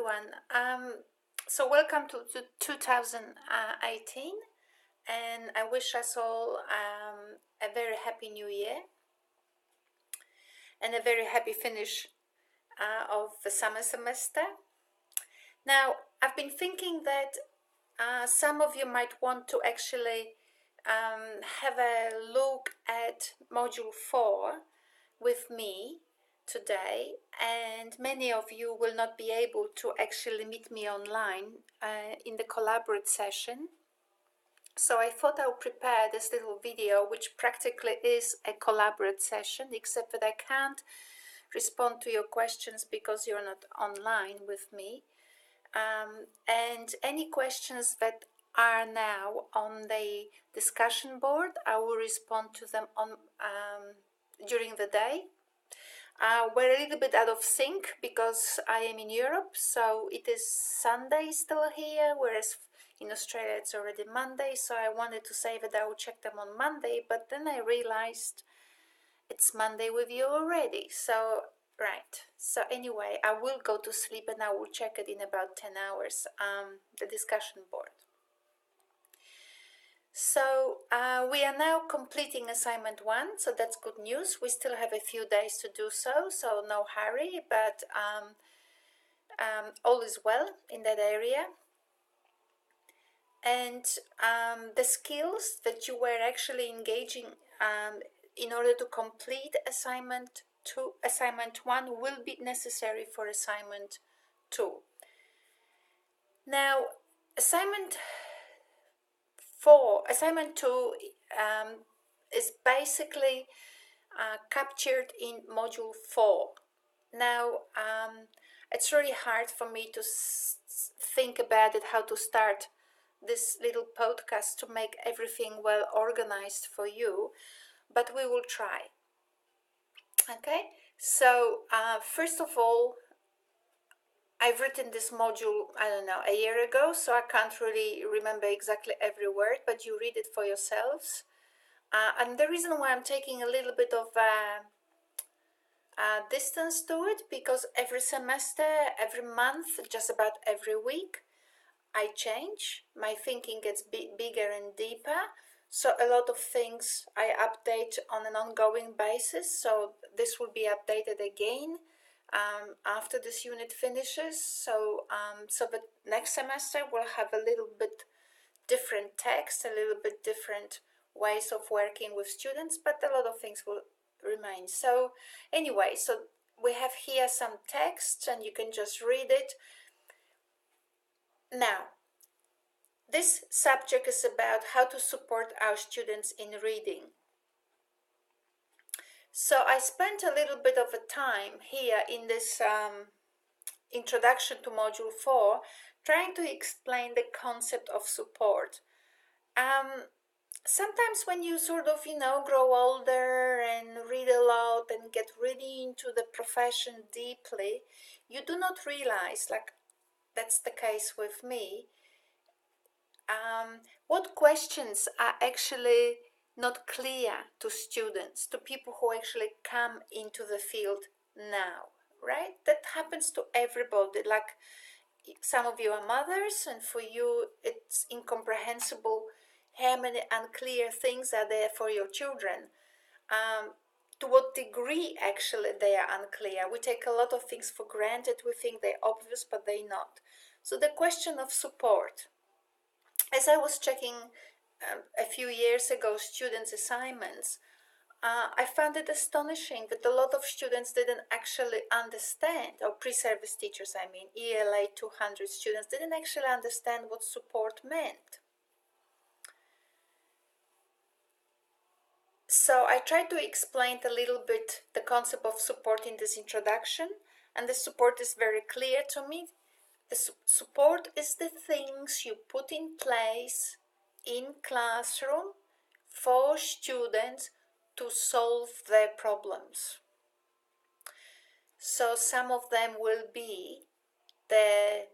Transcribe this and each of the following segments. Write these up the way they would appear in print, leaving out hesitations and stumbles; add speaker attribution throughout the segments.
Speaker 1: everyone. So welcome to 2018, and I wish us all a very happy new year and a very happy finish of the summer semester. Now, I've been thinking that some of you might want to actually have a look at Module 4 with me today, and many of you will not be able to actually meet me online in the collaborate session. So I thought I would prepare this little video, which practically is a collaborate session, except that I can't respond to your questions because you're not online with me. And any questions that are now on the discussion board, I will respond to them on during the day. We're a little bit out of sync because I am in Europe, so it is Sunday still here, whereas in Australia it's already Monday, so I wanted to say that I would check them on Monday, but then I realized it's Monday with you already, so right. So anyway, I will go to sleep and I will check it in about 10 hours, the discussion board. So we are now completing assignment 1, so that's good news. We still have a few days to do so, so no hurry, but all is well in that area. And the skills that you were actually engaging in order to complete assignment 1 will be necessary for assignment 2. Now, assignment 2 is basically captured in module 4. Now, it's really hard for me to think about it, how to start this little podcast to make everything well organized for you, but we will try. Okay, so first of all, I've written this module, I don't know, a year ago, so I can't really remember exactly every word, but you read it for yourselves. And the reason why I'm taking a little bit of distance to it, because every semester, every month, just about every week, I change. My thinking gets bigger and deeper. So a lot of things I update on an ongoing basis. So this will be updated again after this unit finishes. So the next semester we'll have a little bit different text, a little bit different ways of working with students, but a lot of things will remain. So anyway, so we have here some text and you can just read it. Now, this subject is about how to support our students in reading. So I spent a little bit of a time here in this introduction to module 4 trying to explain the concept of support. Sometimes when you sort of, grow older and read a lot and get really into the profession deeply, you do not realize, like that's the case with me, what questions are actually not clear to students, to people who actually come into the field now, right? That happens to everybody. Like some of you are mothers, and for you it's incomprehensible how many unclear things are there for your children. To what degree actually they are unclear. We take a lot of things for granted. We think they're obvious, but they're not. So the question of support. As I was checking a few years ago students' assignments, I found it astonishing that a lot of students didn't actually understand, or pre-service teachers, I mean, ELA 200 students didn't actually understand what support meant. So I tried to explain a little bit the concept of support in this introduction, and the support is very clear to me. The support is the things you put in place in classroom for students to solve their problems. So some of them will be the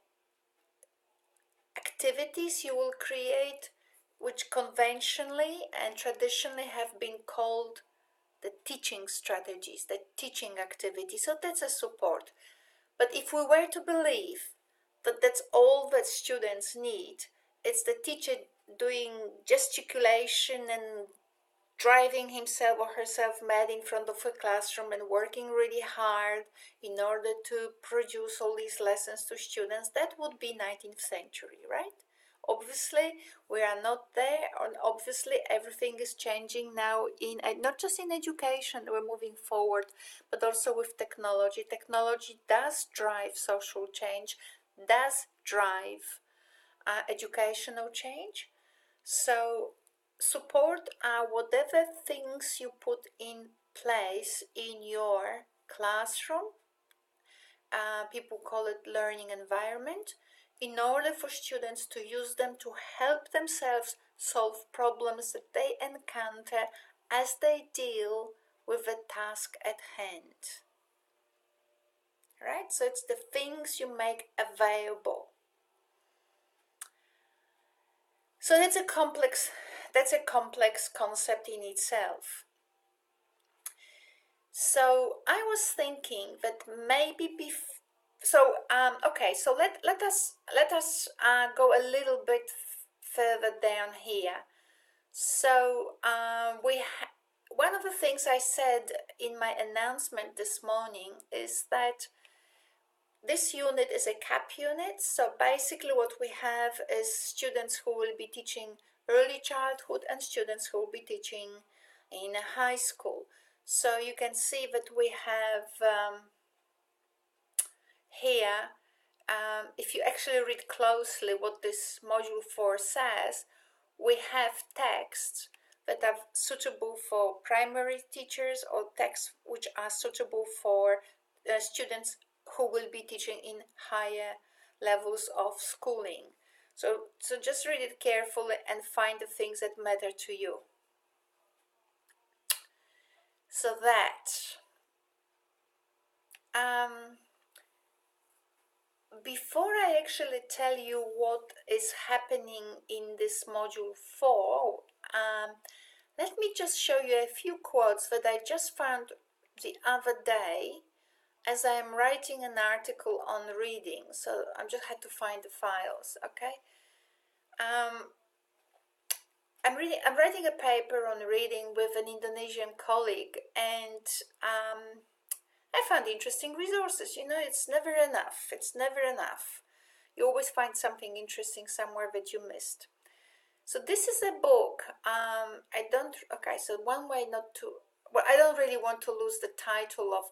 Speaker 1: activities you will create, which conventionally and traditionally have been called the teaching strategies, the teaching activities. So that's a support. But if we were to believe that that's all that students need. It's the teacher doing gesticulation and driving himself or herself mad in front of a classroom and working really hard in order to produce all these lessons to students. That would be 19th century, right? Obviously we are not there, and obviously everything is changing now, in not just in education, we're moving forward, but also with technology does drive social change, does drive educational change. So support whatever things you put in place in your classroom. People call it learning environment, in order for students to use them to help themselves solve problems that they encounter as they deal with the task at hand. Right? So it's the things you make available. So that's a complex concept in itself. So I was thinking that maybe so let us go a little bit further down here. So one of the things I said in my announcement this morning is that this unit is a CAP unit. So basically what we have is students who will be teaching early childhood and students who will be teaching in a high school. So you can see that we have here, if you actually read closely what this module 4 says, we have texts that are suitable for primary teachers or texts which are suitable for students who will be teaching in higher levels of schooling. So just read it carefully and find the things that matter to you. So that before I actually tell you what is happening in this module 4, let me just show you a few quotes that I just found the other day as I am writing an article on reading. So I just had to find the files, okay? I'm writing a paper on reading with an Indonesian colleague, and I found interesting resources. It's never enough. It's never enough. You always find something interesting somewhere that you missed. So this is a book. So one way not to, well, I don't really want to lose the title of,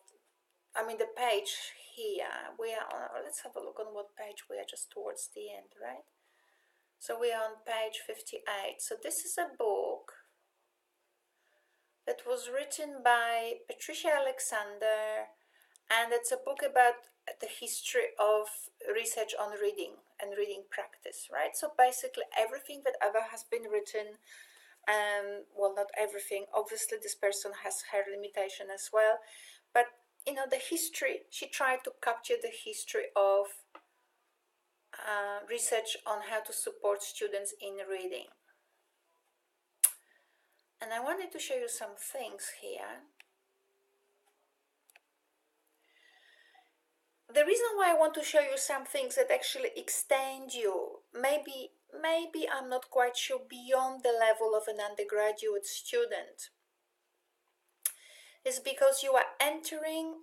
Speaker 1: the page here. We are on, let's have a look on what page we are, just towards the end, right? So we are on page 58. So this is a book that was written by Patricia Alexander, and it's a book about the history of research on reading and reading practice, right? So basically everything that ever has been written, well, not everything, obviously this person has her limitation as well, but the history, she tried to capture the history of research on how to support students in reading. And I wanted to show you some things here. The reason why I want to show you some things that actually extend you, maybe I'm not quite sure, beyond the level of an undergraduate student, is because you are entering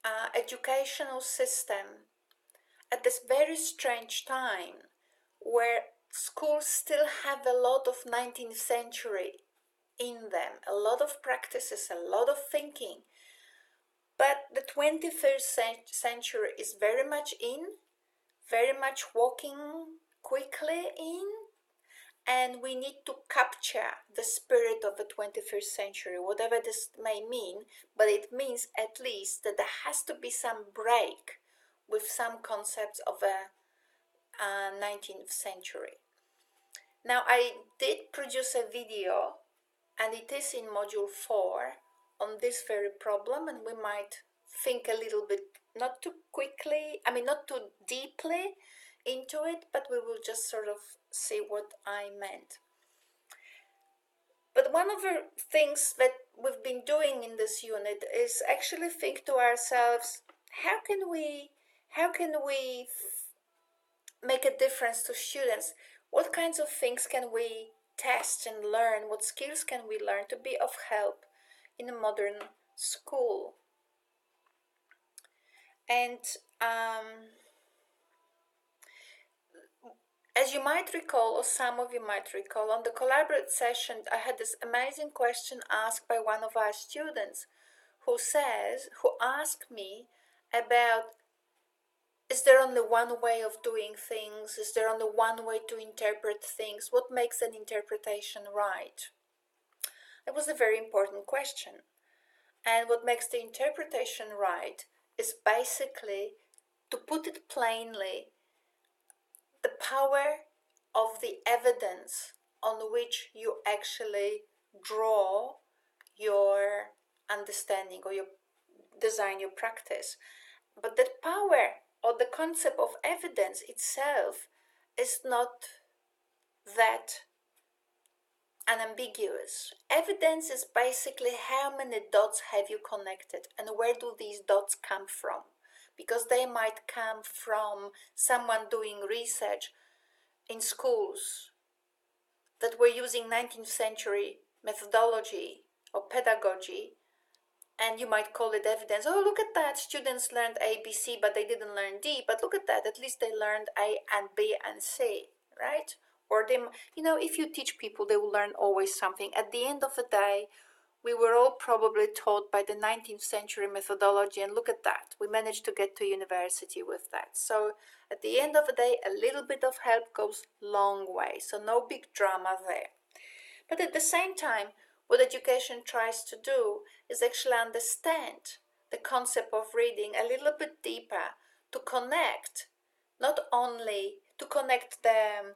Speaker 1: an educational system at this very strange time where schools still have a lot of 19th century in them, a lot of practices, a lot of thinking. But the 21st century is very much walking quickly in, and we need to capture the spirit of the 21st century, whatever this may mean, but it means at least that there has to be some break with some concepts of a 19th century. Now, I did produce a video, and it is in module 4, on this very problem, and we might think a little bit, not too quickly, not too deeply into it, but we will just sort of see what I meant. But one of the things that we've been doing in this unit is actually think to ourselves, how can we make a difference to students? What kinds of things can we test and learn? What skills can we learn to be of help in a modern school? And as you might recall, or some of you might recall, on the collaborate session, I had this amazing question asked by one of our students who asked me about, is there only one way of doing things? Is there only one way to interpret things? What makes an interpretation right? It was a very important question. And what makes the interpretation right is basically, to put it plainly, the power of the evidence on which you actually draw your understanding or your design your practice. But that power or the concept of evidence itself is not that unambiguous. Evidence is basically how many dots have you connected and where do these dots come from, because they might come from someone doing research in schools that were using 19th century methodology or pedagogy, and you might call it evidence. Oh, look at that, students learned A, B, C, but they didn't learn D. But look at that, at least they learned A and B and C, right? Or they, if you teach people, they will learn always something. At the end of the day, we were all probably taught by the 19th century methodology, and look at that, we managed to get to university with that. So at the end of the day, a little bit of help goes long way, so no big drama there. But at the same time, what education tries to do is actually understand the concept of reading a little bit deeper, to connect, not only to connect the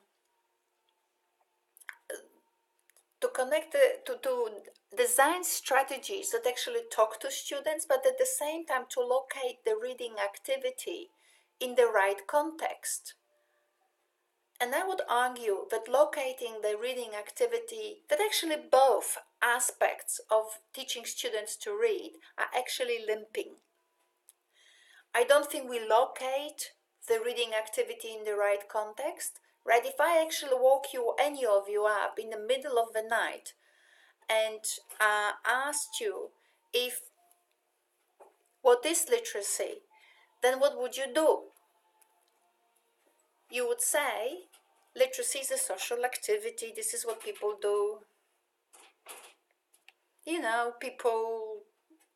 Speaker 1: to design strategies that actually talk to students, but at the same time to locate the reading activity in the right context. And I would argue that locating the reading activity, that actually both aspects of teaching students to read are actually limping. I don't think we locate the reading activity in the right context, right? If I actually woke any of you up in the middle of the night and asked you what is literacy, then what would you do? You would say, literacy is a social activity. This is what people do. People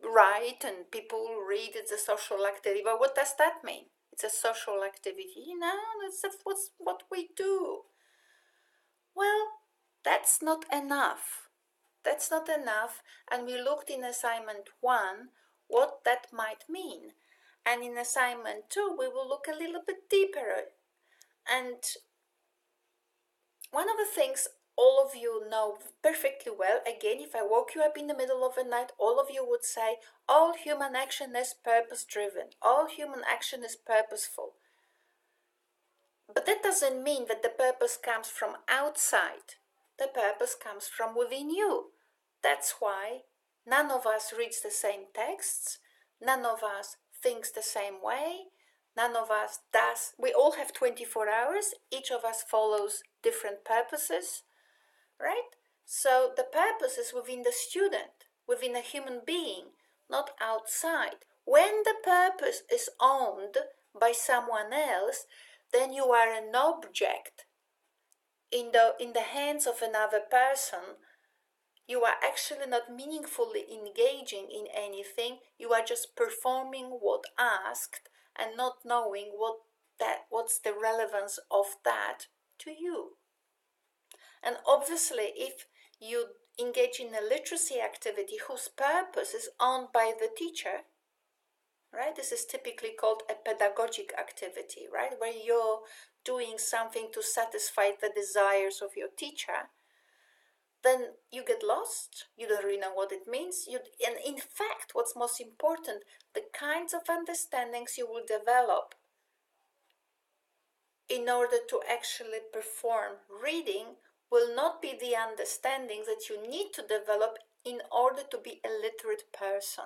Speaker 1: write and people read. It's a social activity. But what does that mean? It's a social activity. That's what we do. Well, that's not enough. That's not enough. And we looked in assignment 1 what that might mean. And in assignment 2, we will look a little bit deeper. And one of the things all of you know perfectly well, again, if I woke you up in the middle of the night, all of you would say, all human action is purpose-driven. All human action is purposeful. But that doesn't mean that the purpose comes from outside. The purpose comes from within you. That's why none of us reads the same texts, none of us thinks the same way, none of us does. We all have 24 hours, each of us follows different purposes, right? So the purpose is within the student, within a human being, not outside. When the purpose is owned by someone else, then you are an object in the hands of another person. You are actually not meaningfully engaging in anything. You are just performing what asked and not knowing what's the relevance of that to you. And obviously, if you engage in a literacy activity whose purpose is owned by the teacher, right? This is typically called a pedagogic activity, right? Where you're doing something to satisfy the desires of your teacher, then you get lost. You don't really know what it means. And in fact, what's most important, the kinds of understandings you will develop in order to actually perform reading will not be the understandings that you need to develop in order to be a literate person,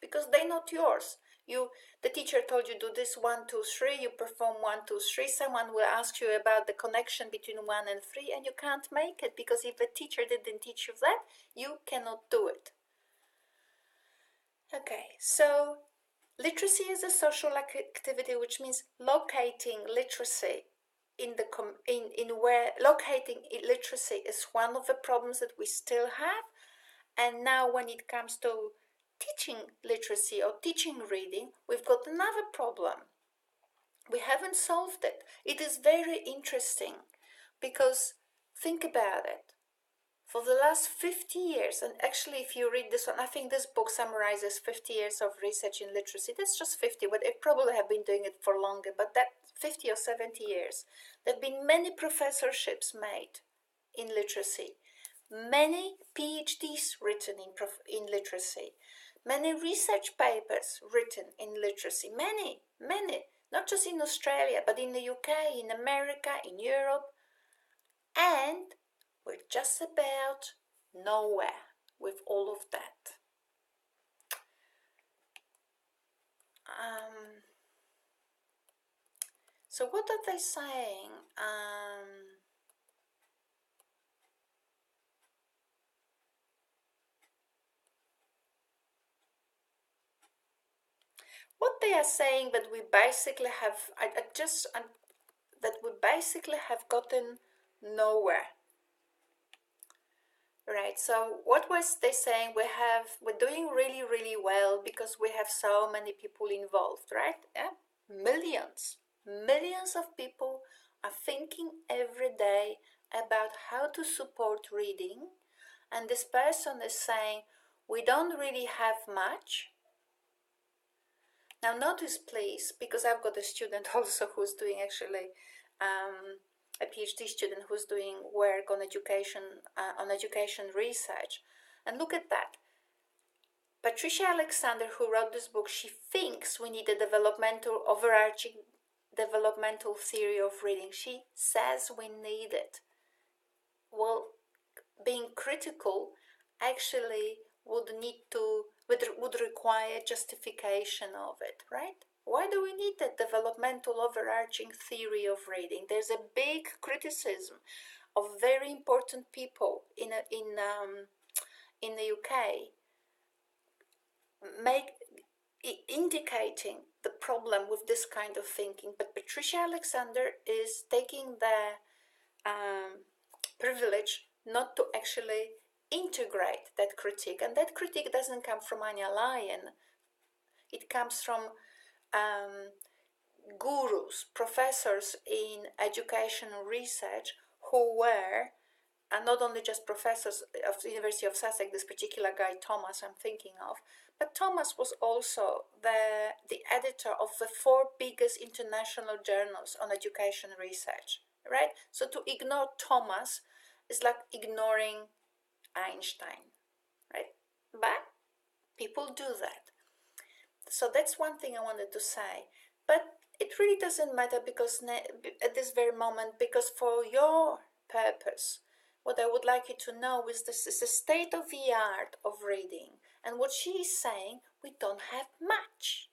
Speaker 1: because they're not yours. The teacher told you do this 1, 2, 3, you perform 1, 2, 3, someone will ask you about the connection between 1 and 3, and you can't make it, because if the teacher didn't teach you that, you cannot do it. Okay, so literacy is a social activity, which means locating literacy in where locating illiteracy is one of the problems that we still have. And now when it comes to teaching literacy or teaching reading, we've got another problem. We haven't solved it. It is very interesting, because think about it. For the last 50 years, and actually if you read this one, I think this book summarizes 50 years of research in literacy. That's just 50, but they probably have been doing it for longer, but that 50 or 70 years. There have been many professorships made in literacy, many PhDs written in literacy, many research papers written in literacy, many, not just in Australia, but in the UK, in America, in Europe, and we're just about nowhere with all of that. So what are they saying? What they are saying that we basically have, that we basically have gotten nowhere. Right, so what was they saying? We're doing really, really well because we have so many people involved, right? Yeah, millions of people are thinking every day about how to support reading, and this person is saying we don't really have much. Now notice please, because I've got a student also who's doing actually a PhD student who's doing work on education research, and look at that. Patricia Alexander, who wrote this book, she thinks we need a overarching developmental theory of reading. She says we need it. Well, being critical actually would require justification of it, right? Why do we need that developmental overarching theory of reading? There's a big criticism of very important people in the UK indicating the problem with this kind of thinking. But Patricia Alexander is taking the privilege not to actually integrate that critique, and that critique doesn't come from Ania Lian. It comes from gurus, professors in education research who were, and not only just professors of the University of Sussex, this particular guy Thomas I'm thinking of, but Thomas was also the editor of the 4 biggest international journals on education research, right? So to ignore Thomas is like ignoring Einstein, right? But people do that. So that's one thing I wanted to say. But it really doesn't matter, because at this very moment, because for your purpose, what I would like you to know is this is the state of the art of reading. And what she is saying, we don't have much.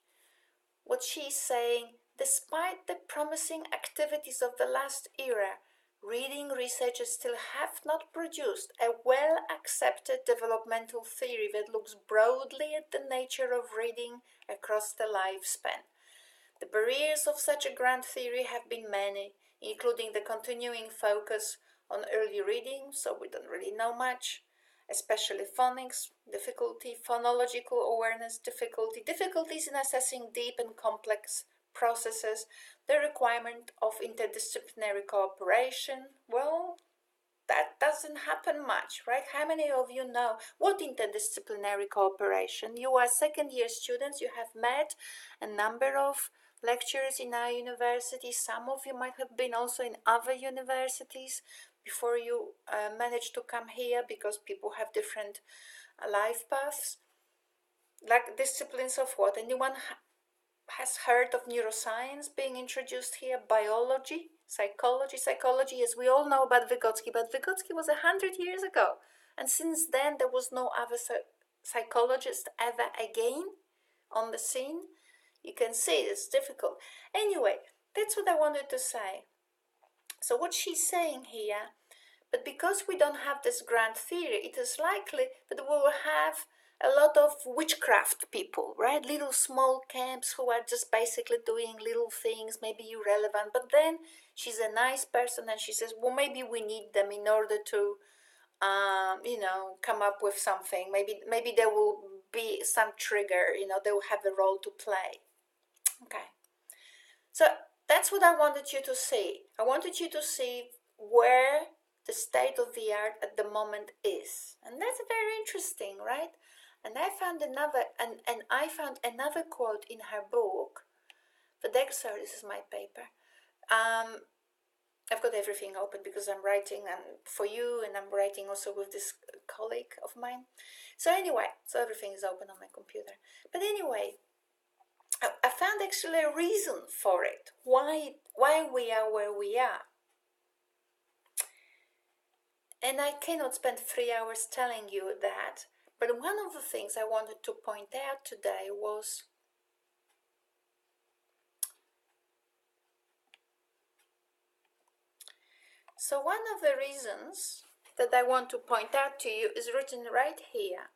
Speaker 1: What she is saying, despite the promising activities of the last era, reading researchers still have not produced a well-accepted developmental theory that looks broadly at the nature of reading across the lifespan. The barriers of such a grand theory have been many, including the continuing focus on early reading, so we don't really know much, especially phonics, difficulty, phonological awareness, difficulties in assessing deep and complex processes, the requirement of interdisciplinary cooperation. Well, that doesn't happen much, right? How many of you know what interdisciplinary cooperation? You are second-year students, you have met a number of lecturers in our university. Some of you might have been also in other universities before you managed to come here, because people have different life paths. Like disciplines of what? Anyone has heard of neuroscience being introduced here? Biology, psychology, as we all know about Vygotsky, but Vygotsky was 100 years ago, and since then there was no other psychologist ever again on the scene. You can see it's difficult. Anyway, that's what I wanted to say. So what she's saying here, but because we don't have this grand theory, it is likely that we will have a lot of witchcraft people, right? Little small camps who are just basically doing little things, maybe irrelevant. But then she's a nice person and she says, well, maybe we need them in order to, come up with something. Maybe there will be some trigger, they will have a role to play. Okay. So that's what I wanted you to see. I wanted you to see where the state of the art at the moment is. And that's very interesting, right? And I found another quote in her book. Sorry, this is my paper. I've got everything open because I'm writing for you, and I'm writing also with this colleague of mine. So everything is open on my computer. But anyway, I found actually a reason for it, why we are where we are. And I cannot spend 3 hours telling you that, but one of the things I wanted to point out today was one of the reasons that I want to point out to you is written right here.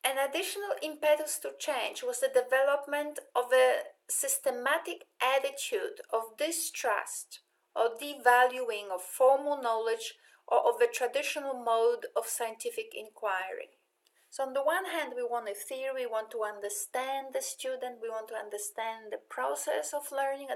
Speaker 1: An additional impetus to change was the development of a systematic attitude of distrust or devaluing of formal knowledge or of the traditional mode of scientific inquiry. So on the one hand, we want a theory, we want to understand the student, we want to understand the process of learning.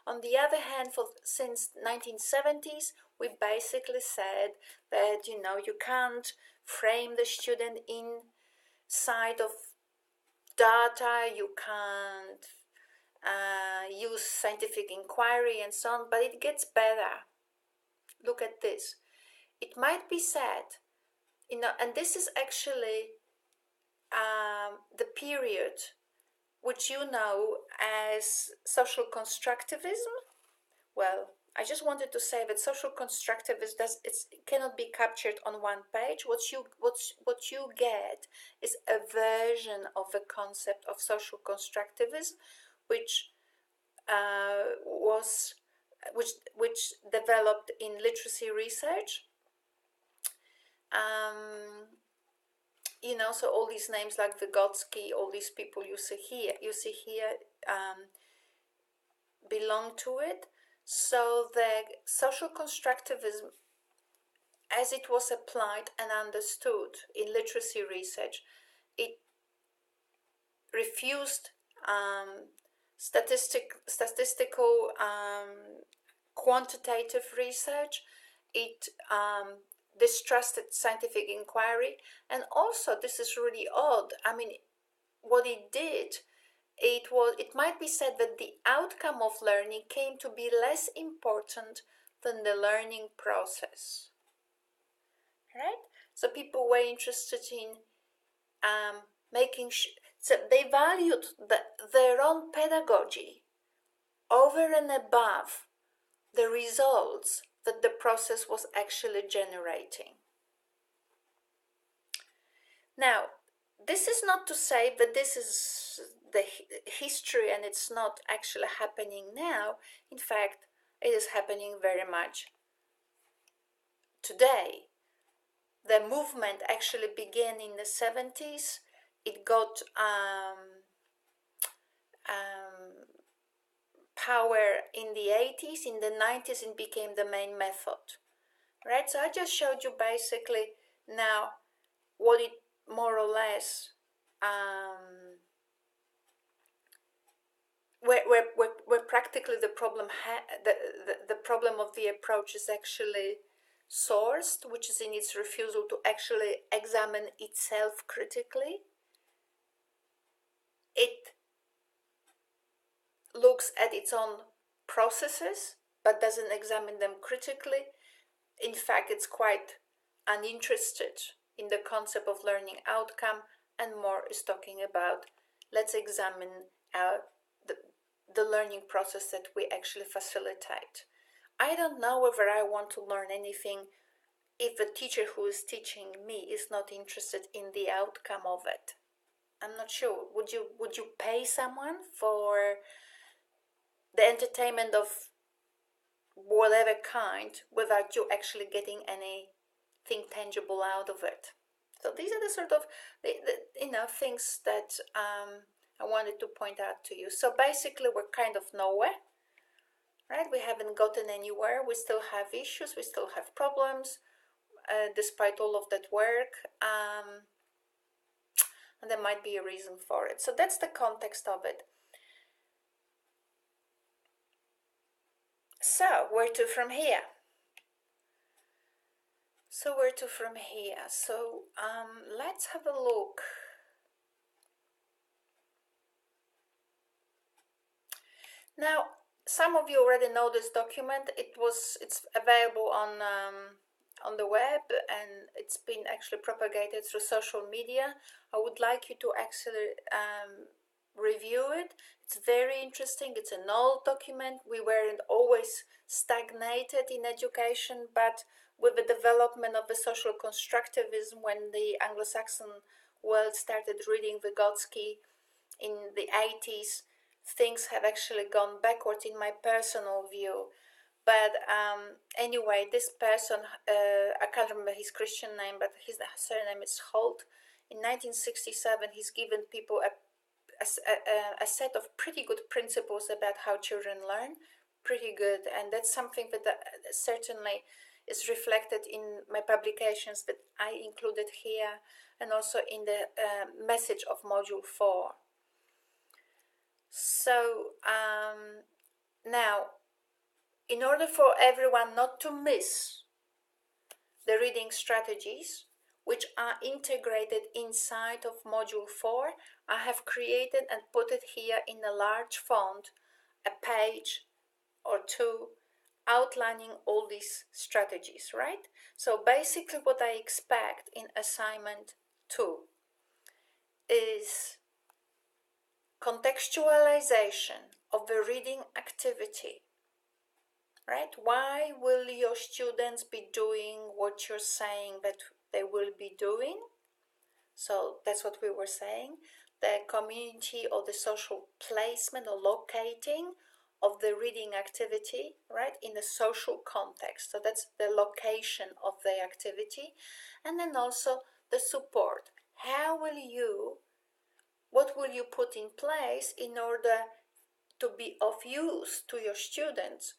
Speaker 1: On the other hand, since 1970s, we basically said that, you can't frame the student inside of data, you can't use scientific inquiry and so on, but it gets better. Look at this. It might be said, and this is actually the period which you know as social constructivism. Well, I just wanted to say that social constructivism it cannot be captured on one page. What you get is a version of the concept of social constructivism, which developed in literacy research. So all these names like Vygotsky, all these people you see here belong to it. So the social constructivism, as it was applied and understood in literacy research, it refused statistical quantitative research. It distrusted scientific inquiry, and also, this is really odd, what it did, it might be said that the outcome of learning came to be less important than the learning process, right? So people were interested in so they valued their own pedagogy over and above the results that the process was actually generating. Now, this is not to say that this is the history and it's not actually happening now. In fact, it is happening very much today. The movement actually began in the 70s. It got power in the 80s. In the 90s, it became the main method, right? So I just showed you basically now what it more or less where practically the problem the problem of the approach is actually sourced, which is in its refusal to actually examine itself critically. It looks at its own processes but doesn't examine them critically. In fact, it's quite uninterested in the concept of learning outcome, and more is talking about let's examine the learning process that we actually facilitate. I don't know whether I want to learn anything if the teacher who is teaching me is not interested in the outcome of it. I'm not sure. Would you pay someone for the entertainment of whatever kind without you actually getting anything tangible out of it? So these are the sort of things that I wanted to point out to you. So basically, we're kind of nowhere, right? We haven't gotten anywhere. We still have issues. We still have problems, despite all of that work. And there might be a reason for it. So that's the context of it. So where to from here? So let's have a look. Now, some of you already know this document. It's available on the web, and it's been actually propagated through social media. I would like you to actually review it. It's very interesting. It's an old document. We weren't always stagnated in education, but with the development of the social constructivism, when the Anglo-Saxon world started reading Vygotsky in the 80s, things have actually gone backwards in my personal view. But anyway, this person, I can't remember his Christian name, but his surname is Holt. In 1967, he's given people a set of pretty good principles about how children learn, pretty good, and that's something that certainly is reflected in my publications that I included here, and also in the message of Module 4. So now, in order for everyone not to miss the reading strategies, which are integrated inside of Module 4, I have created and put it here in a large font, a page or two, outlining all these strategies, right? So basically what I expect in assignment 2 is contextualization of the reading activity, right? Why will your students be doing what you're saying that they will be doing? So that's what we were saying. The community or the social placement or locating of the reading activity, right, in the social context. So that's the location of the activity. And then also the support. What will you put in place in order to be of use to your students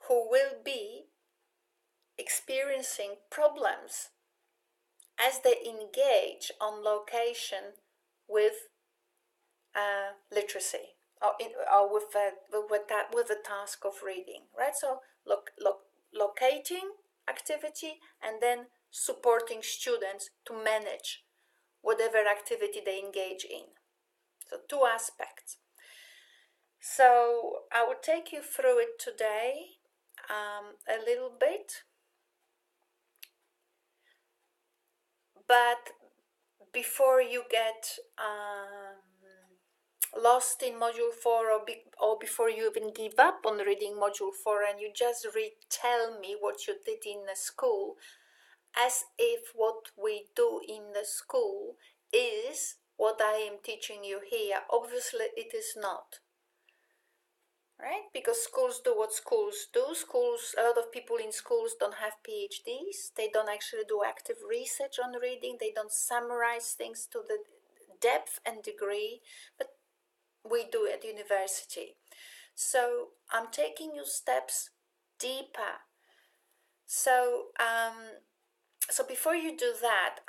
Speaker 1: who will be experiencing problems as they engage on location with literacy or with the task of reading, right? So locating activity and then supporting students to manage whatever activity they engage in. So two aspects. So I will take you through it today a little bit. But before you get lost in Module 4 or before you even give up on reading Module 4 and you just retell me what you did in the school, as if what we do in the school is what I am teaching you here. Obviously it is not, right? Because schools do what schools do. A lot of people in schools don't have PhDs. They don't actually do active research on reading. They don't summarize things to the depth and degree, but we do at university. So I'm taking you steps deeper. So before you do that,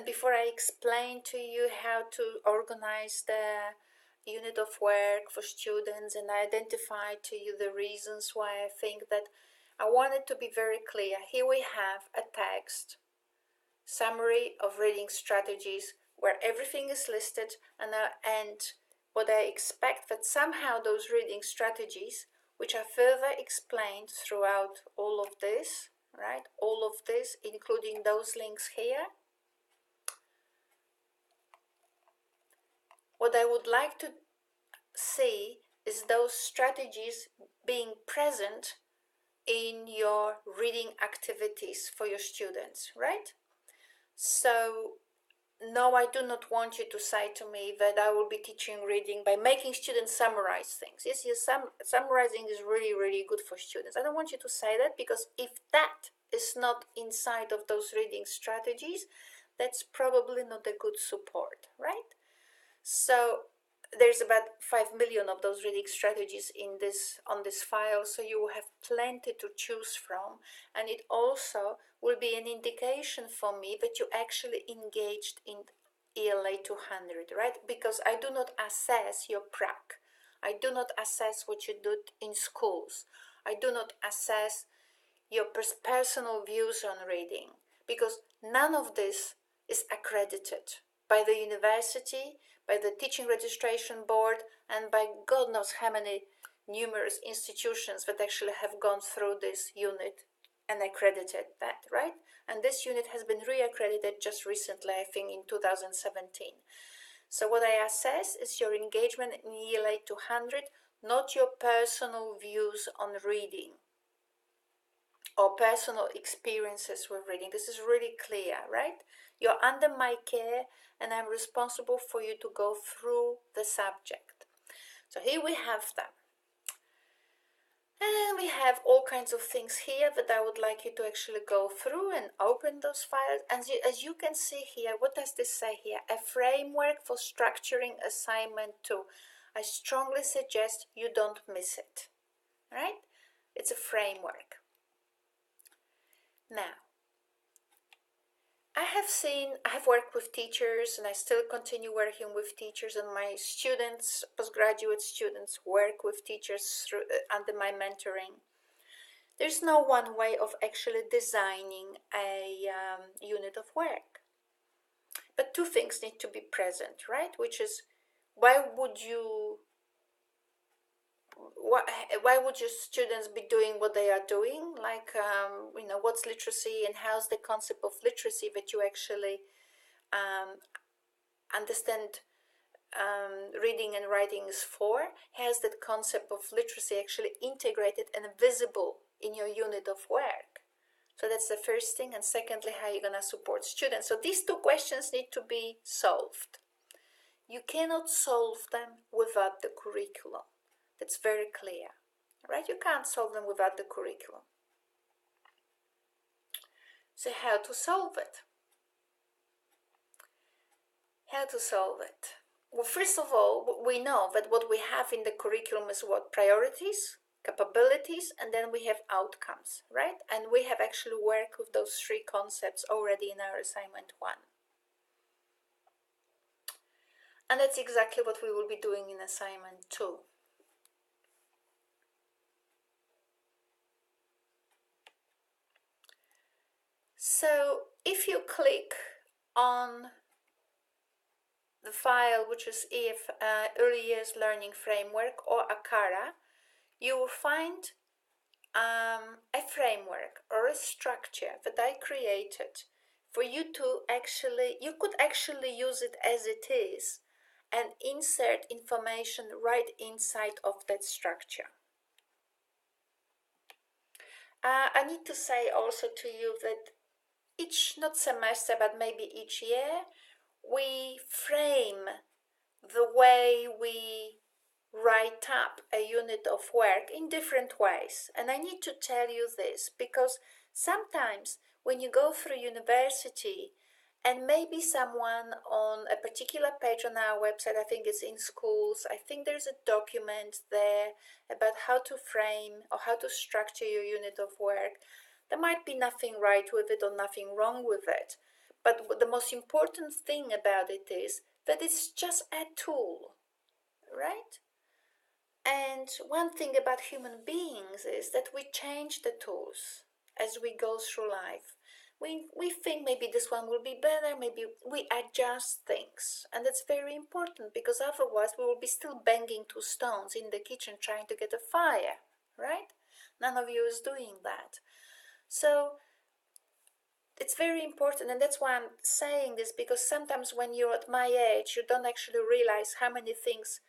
Speaker 1: before I explain to you how to organize the unit of work for students and identify to you the reasons why I think that, I wanted to be very clear. Here we have a text, summary of reading strategies, where everything is listed, and what I expect that somehow those reading strategies, which are further explained throughout all of this, right? All of this, including those links here. What I would like to see is those strategies being present in your reading activities for your students, right? So no, I do not want you to say to me that I will be teaching reading by making students summarize things. Yes, summarizing is really, really good for students. I don't want you to say that, because if that is not inside of those reading strategies, that's probably not a good support, right? So there's about 5 million of those reading strategies in this on this file, so you will have plenty to choose from, and it also will be an indication for me that you actually engaged in ELA 200, right? Because I do not assess your prac. I do not assess what you do in schools. I do not assess your personal views on reading, because none of this is accredited by the university, by the teaching registration board, and by God knows how many numerous institutions that actually have gone through this unit and accredited that, right? And this unit has been reaccredited just recently, I think in 2017. So what I assess is your engagement in ELA 200, not your personal views on reading or personal experiences with reading. This is really clear, right? You're under my care, and I'm responsible for you to go through the subject. So here we have them. And we have all kinds of things here that I would like you to actually go through and open those files. And as you can see here, what does this say here? A framework for structuring assignment 2. I strongly suggest you don't miss it, right? It's a framework. Now, I have worked with teachers, and I still continue working with teachers, and my students, postgraduate students, work with teachers under my mentoring. There's no one way of actually designing a unit of work. But two things need to be present, right? Which is, why would your students be doing what they are doing? Like, what's literacy, and how's the concept of literacy that you actually understand reading and writing is for? How's that concept of literacy actually integrated and visible in your unit of work? So that's the first thing. And secondly, how you're going to support students. So these two questions need to be solved. You cannot solve them without the curriculum. That's very clear, right? You can't solve them without the curriculum. So how to solve it? How to solve it? Well, first of all, we know that what we have in the curriculum is what? Priorities, capabilities, and then we have outcomes, right? And we have actually worked with those three concepts already in our assignment 1. And that's exactly what we will be doing in assignment 2. So if you click on the file, which is Early Years Learning Framework, or ACARA, you will find a framework or a structure that I created for you to you could actually use it as it is and insert information right inside of that structure. I need to say also to you that not semester, but maybe each year, we frame the way we write up a unit of work in different ways. And I need to tell you this because sometimes when you go through university, and maybe someone on a particular page on our website, I think it's in schools, I think there's a document there about how to frame or how to structure your unit of work. There might be nothing right with it or nothing wrong with it. But the most important thing about it is that it's just a tool, right? And one thing about human beings is that we change the tools as we go through life. We think maybe this one will be better, maybe we adjust things. And that's very important because otherwise we will be still banging two stones in the kitchen trying to get a fire, right? None of you is doing that. So it's very important, and that's why I'm saying this, because sometimes when you're at my age, you don't actually realize how many things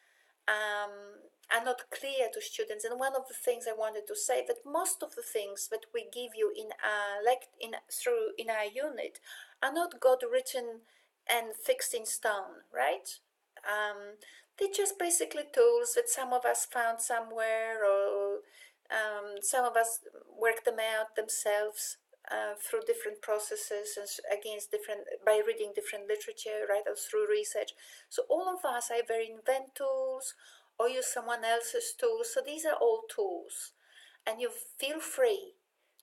Speaker 1: are not clear to students. And one of the things I wanted to say, that most of the things that we give you in our in our unit are not God written and fixed in stone, right? They're just basically tools that some of us found somewhere, or some of us work them out themselves through different processes and against different, by reading different literature, right, or through research. So all of us either invent tools or use someone else's tools. So these are all tools, and you feel free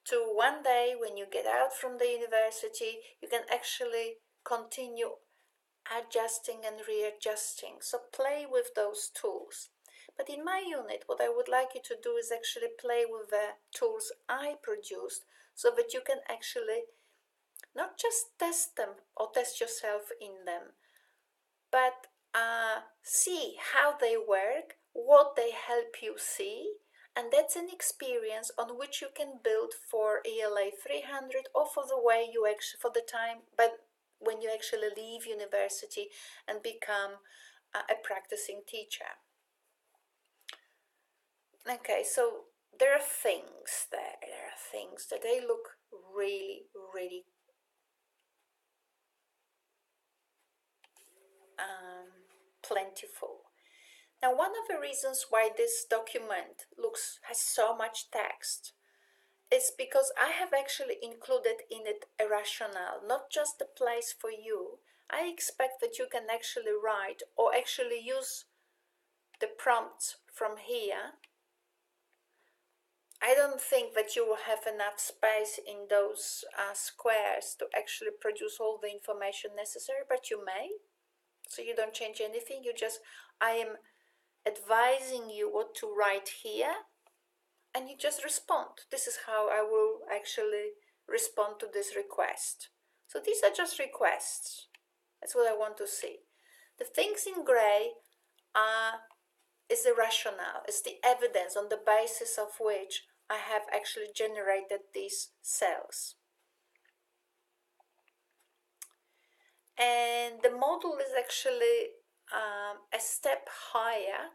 Speaker 1: to one day when you get out from the university, you can actually continue adjusting and readjusting. So play with those tools. But in my unit, what I would like you to do is actually play with the tools I produced, so that you can actually not just test them or test yourself in them, but see how they work, what they help you see, and that's an experience on which you can build for ELA 300, or for the way you actually, for the time, but when you actually leave university and become a practicing teacher. Okay, so there are things there. There are things that they look really, really plentiful. Now, one of the reasons why this document has so much text is because I have actually included in it a rationale, not just a place for you. I expect that you can actually write or actually use the prompts from here. I don't think that you will have enough space in those squares to actually produce all the information necessary, but you may. So you don't change anything. I am advising you what to write here, and you just respond. This is how I will actually respond to this request. So these are just requests. That's what I want to see. The things in gray is the rationale, is the evidence on the basis of which I have actually generated these cells. And the model is actually a step higher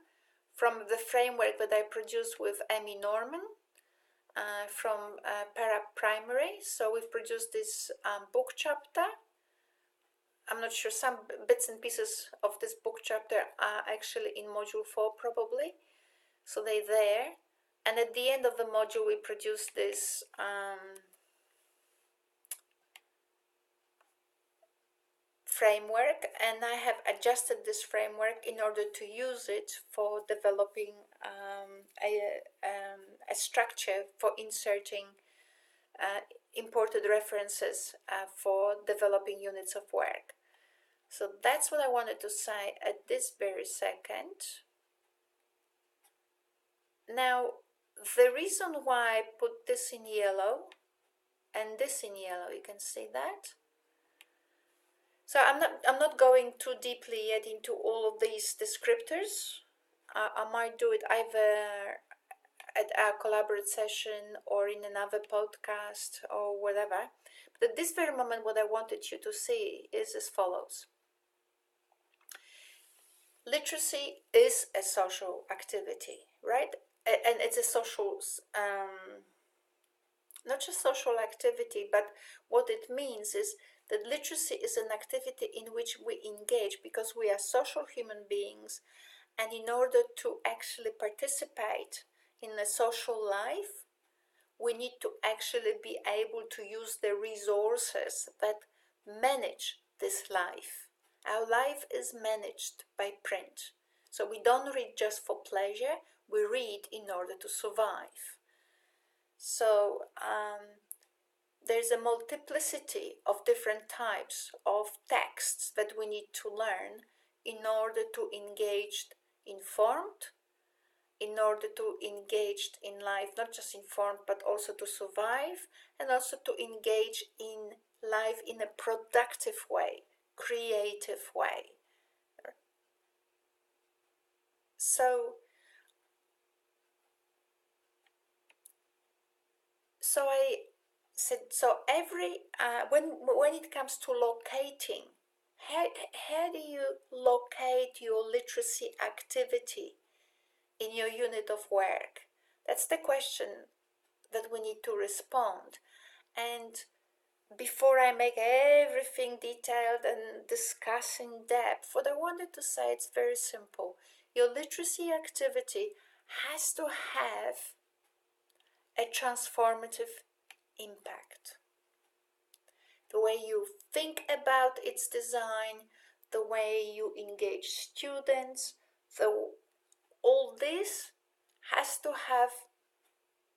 Speaker 1: from the framework that I produced with Amy Norman from Para Primary. So we've produced this book chapter. I'm not sure, some bits and pieces of this book chapter are actually in module 4 probably. So they're there. And at the end of the module we produce this framework, and I have adjusted this framework in order to use it for developing a structure for inserting imported references for developing units of work. So that's what I wanted to say at this very second. Now, the reason why I put this in yellow and this in yellow, you can see that. So I'm not going too deeply yet into all of these descriptors. I might do it either at our collaborate session or in another podcast or whatever. But at this very moment, what I wanted you to see is as follows. Literacy is a social activity, right? And it's a social, not just social activity, but what it means is that literacy is an activity in which we engage because we are social human beings, and in order to actually participate in a social life, we need to actually be able to use the resources that manage this life. Our life is managed by print. So we don't read just for pleasure, we read in order to survive. So there's a multiplicity of different types of texts that we need to learn in order to engage informed, in order to engage in life, not just informed, but also to survive, and also to engage in life in a productive way, creative way. So I said, so every when it comes to locating how do you locate your literacy activity in your unit of work? That's the question that we need to respond. And before I make everything detailed and discuss in depth, what I wanted to say, it's very simple. Your literacy activity has to have a transformative impact. The way you think about its design, the way you engage students, all this has to have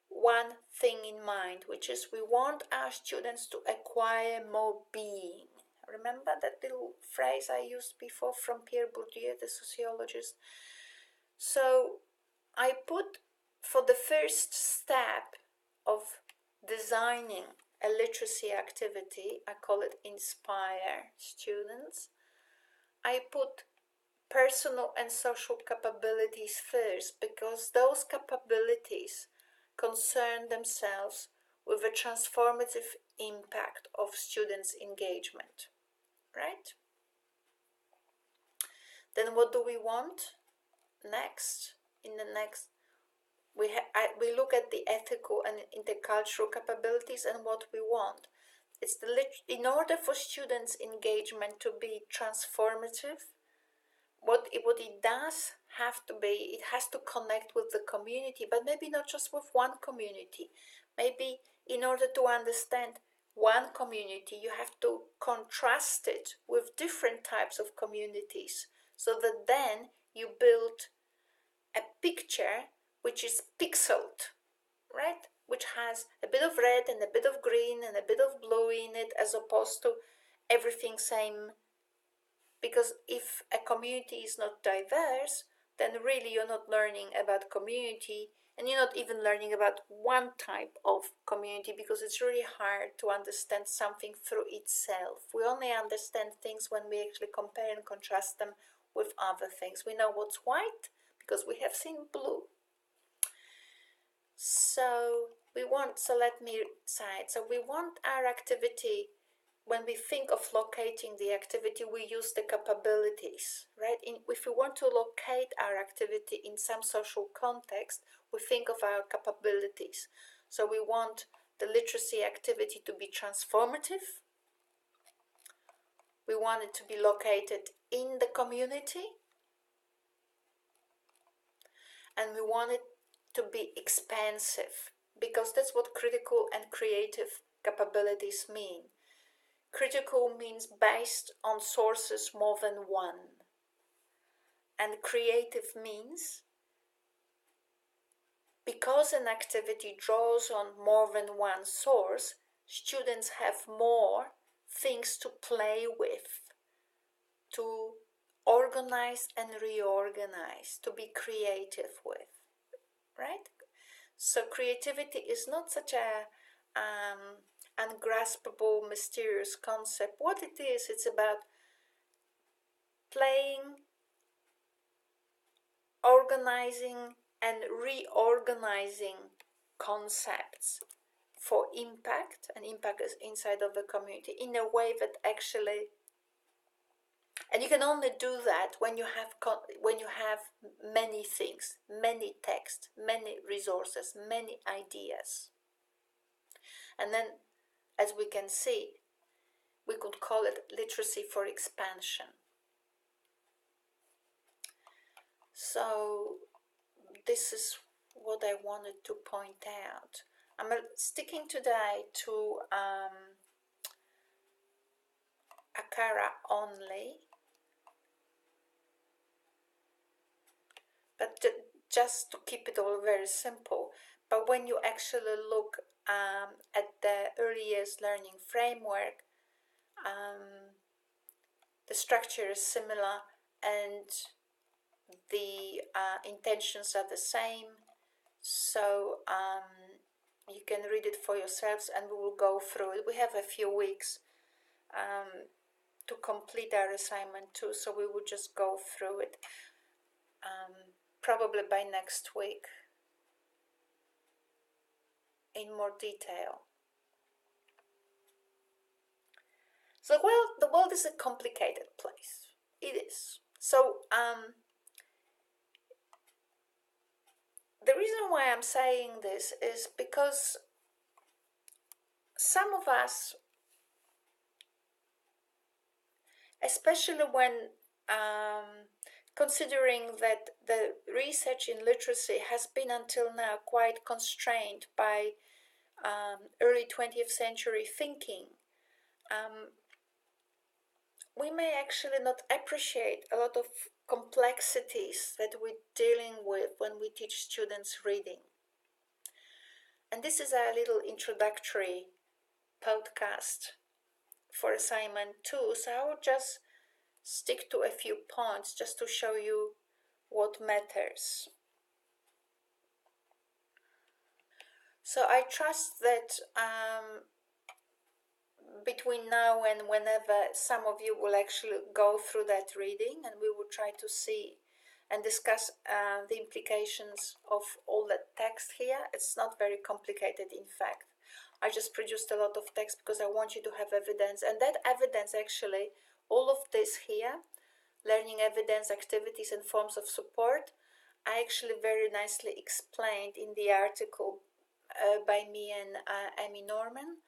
Speaker 1: one thing in mind, which is we want our students to acquire more being. Remember that little phrase I used before from Pierre Bourdieu, the sociologist? So I put, for the first step of designing a literacy activity, I call it inspire students, I put personal and social capabilities first, because those capabilities concern themselves with a transformative impact of students' engagement, right? Then what do we want next? We look at the ethical and intercultural capabilities and what we want. In order for students' engagement to be transformative, what it does have to be, it has to connect with the community, but maybe not just with one community. Maybe in order to understand one community, you have to contrast it with different types of communities, so that then you build a picture which is pixeled, right? Which has a bit of red and a bit of green and a bit of blue in it, as opposed to everything same. Because if a community is not diverse, then really you're not learning about community, and you're not even learning about one type of community, because it's really hard to understand something through itself. We only understand things when we actually compare and contrast them with other things. We know what's white because we have seen blue. So let me say it. So we want our activity, when we think of locating the activity, we use the capabilities, right? If we want to locate our activity in some social context, we think of our capabilities. So we want the literacy activity to be transformative. We want it to be located in the community. And we want it to be expansive, because that's what critical and creative capabilities mean. Critical means based on sources more than one. And creative means because an activity draws on more than one source, students have more things to play with, to organize and reorganize, to be creative with, right? So creativity is not such a ungraspable, mysterious concept. What it is, it's about playing, organizing and reorganizing concepts for impact, and impact is inside of the community, in a way that actually, and you can only do that when you have many things, many texts, many resources, many ideas. And then, as we can see, we could call it literacy for expansion. So this is what I wanted to point out. I'm sticking today to Akara only, but just to keep it all very simple. But when you actually look at the early years learning framework, the structure is similar and the intentions are the same. So you can read it for yourselves, and we will go through it. We have a few weeks to complete our assignment too, so we will just go through it probably by next week in more detail. So, well, the world is a complicated place. It is. So, the reason why I'm saying this is because some of us, especially when considering that the research in literacy has been until now quite constrained by early 20th century thinking, we may actually not appreciate a lot of complexities that we're dealing with when we teach students reading. And this is a little introductory podcast for assignment 2, so I will just stick to a few points just to show you what matters. So I trust that between now and whenever some of you will actually go through that reading, and we will try to see and discuss the implications of all that text here. It's not very complicated, in fact. I just produced a lot of text because I want you to have evidence, and that evidence actually, all of this here, learning evidence, activities and forms of support, I actually very nicely explained in the article by me and Amy Norman.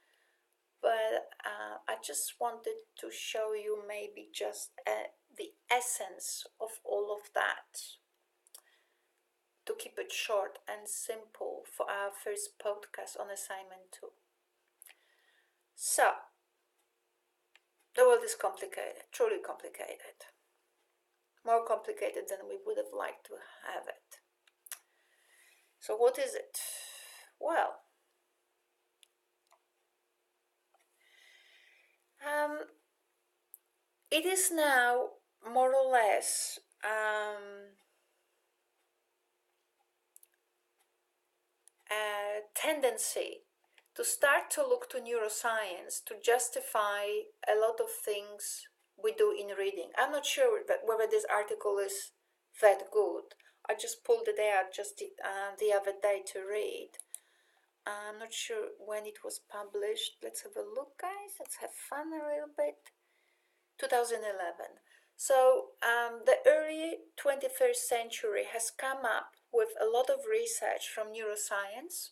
Speaker 1: But I just wanted to show you maybe just the essence of all of that, to keep it short and simple for our first podcast on assignment 2. So, the world is complicated, truly complicated. More complicated than we would have liked to have it. So what is it? Well, it is now more or less a tendency to start to look to neuroscience to justify a lot of things we do in reading. I'm not sure whether this article is that good. I just pulled it out just the other day to read. I'm not sure when it was published. Let's have a look, guys. Let's have fun a little bit. 2011. So the early 21st century has come up with a lot of research from neuroscience,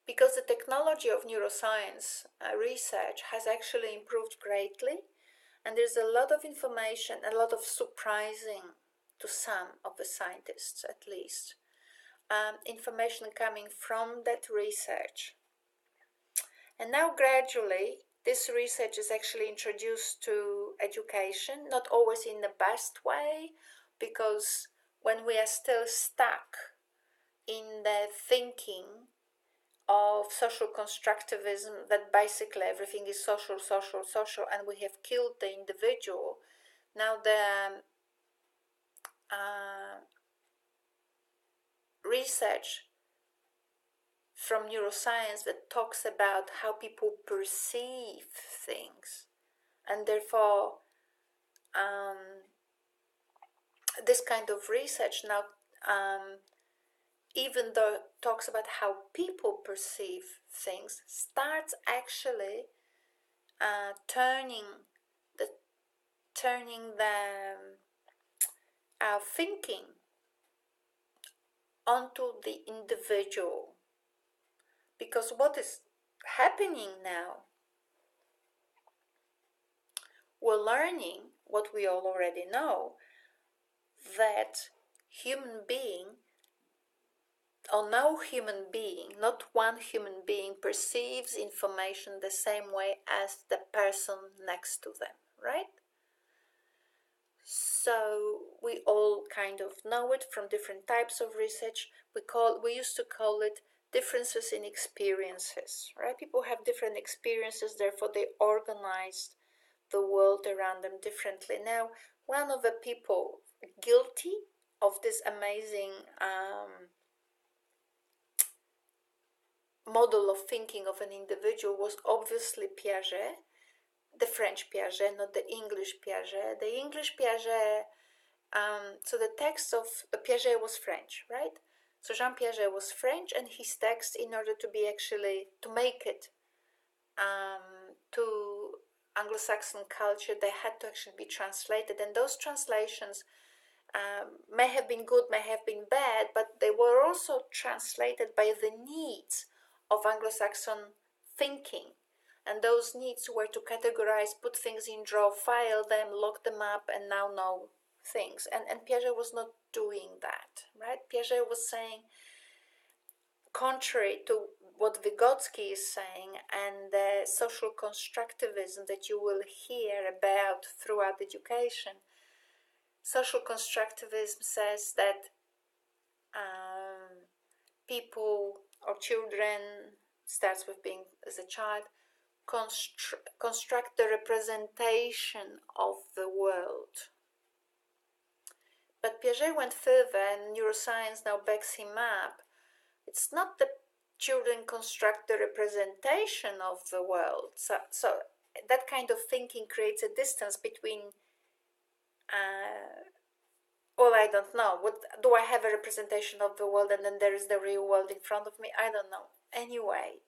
Speaker 1: because the technology of neuroscience research has actually improved greatly, and there's a lot of information, a lot of surprising to some of the scientists at least, information coming from that research. And now gradually this research is actually introduced to education, not always in the best way, because when we are still stuck in the thinking of social constructivism, that basically everything is social, social, social, and we have killed the individual, now the research from neuroscience that talks about how people perceive things, and therefore this kind of research now, even though it talks about how people perceive things, starts actually turning our thinking onto the individual. Because what is happening now, we're learning what we all already know, that human being, or no human being, not one human being, perceives information the same way as the person next to them, right? So we all kind of know it from different types of research. We used to call it differences in experiences, right? People have different experiences, therefore they organized the world around them differently. Now, one of the people guilty of this amazing model of thinking of an individual was obviously Piaget, the French Piaget, not the English Piaget. The English Piaget, so the text of Piaget was French, right? So Jean Piaget was French, and his text, in order to be actually, to make it, to Anglo-Saxon culture, they had to actually be translated, and those translations may have been good, may have been bad, but they were also translated by the needs of Anglo-Saxon thinking. And those needs were to categorize, put things in drawer, file them, lock them up, and now know things. And Piaget was not doing that, right? Piaget was saying, contrary to what Vygotsky is saying and the social constructivism that you will hear about throughout education, social constructivism says that people or children, starts with being as a child, construct the representation of the world. But Piaget went further, and neuroscience now backs him up. It's not that children construct the representation of the world. So that kind of thinking creates a distance between, well, I don't know. What do I have a representation of the world, and then there is the real world in front of me? I don't know. Anyway,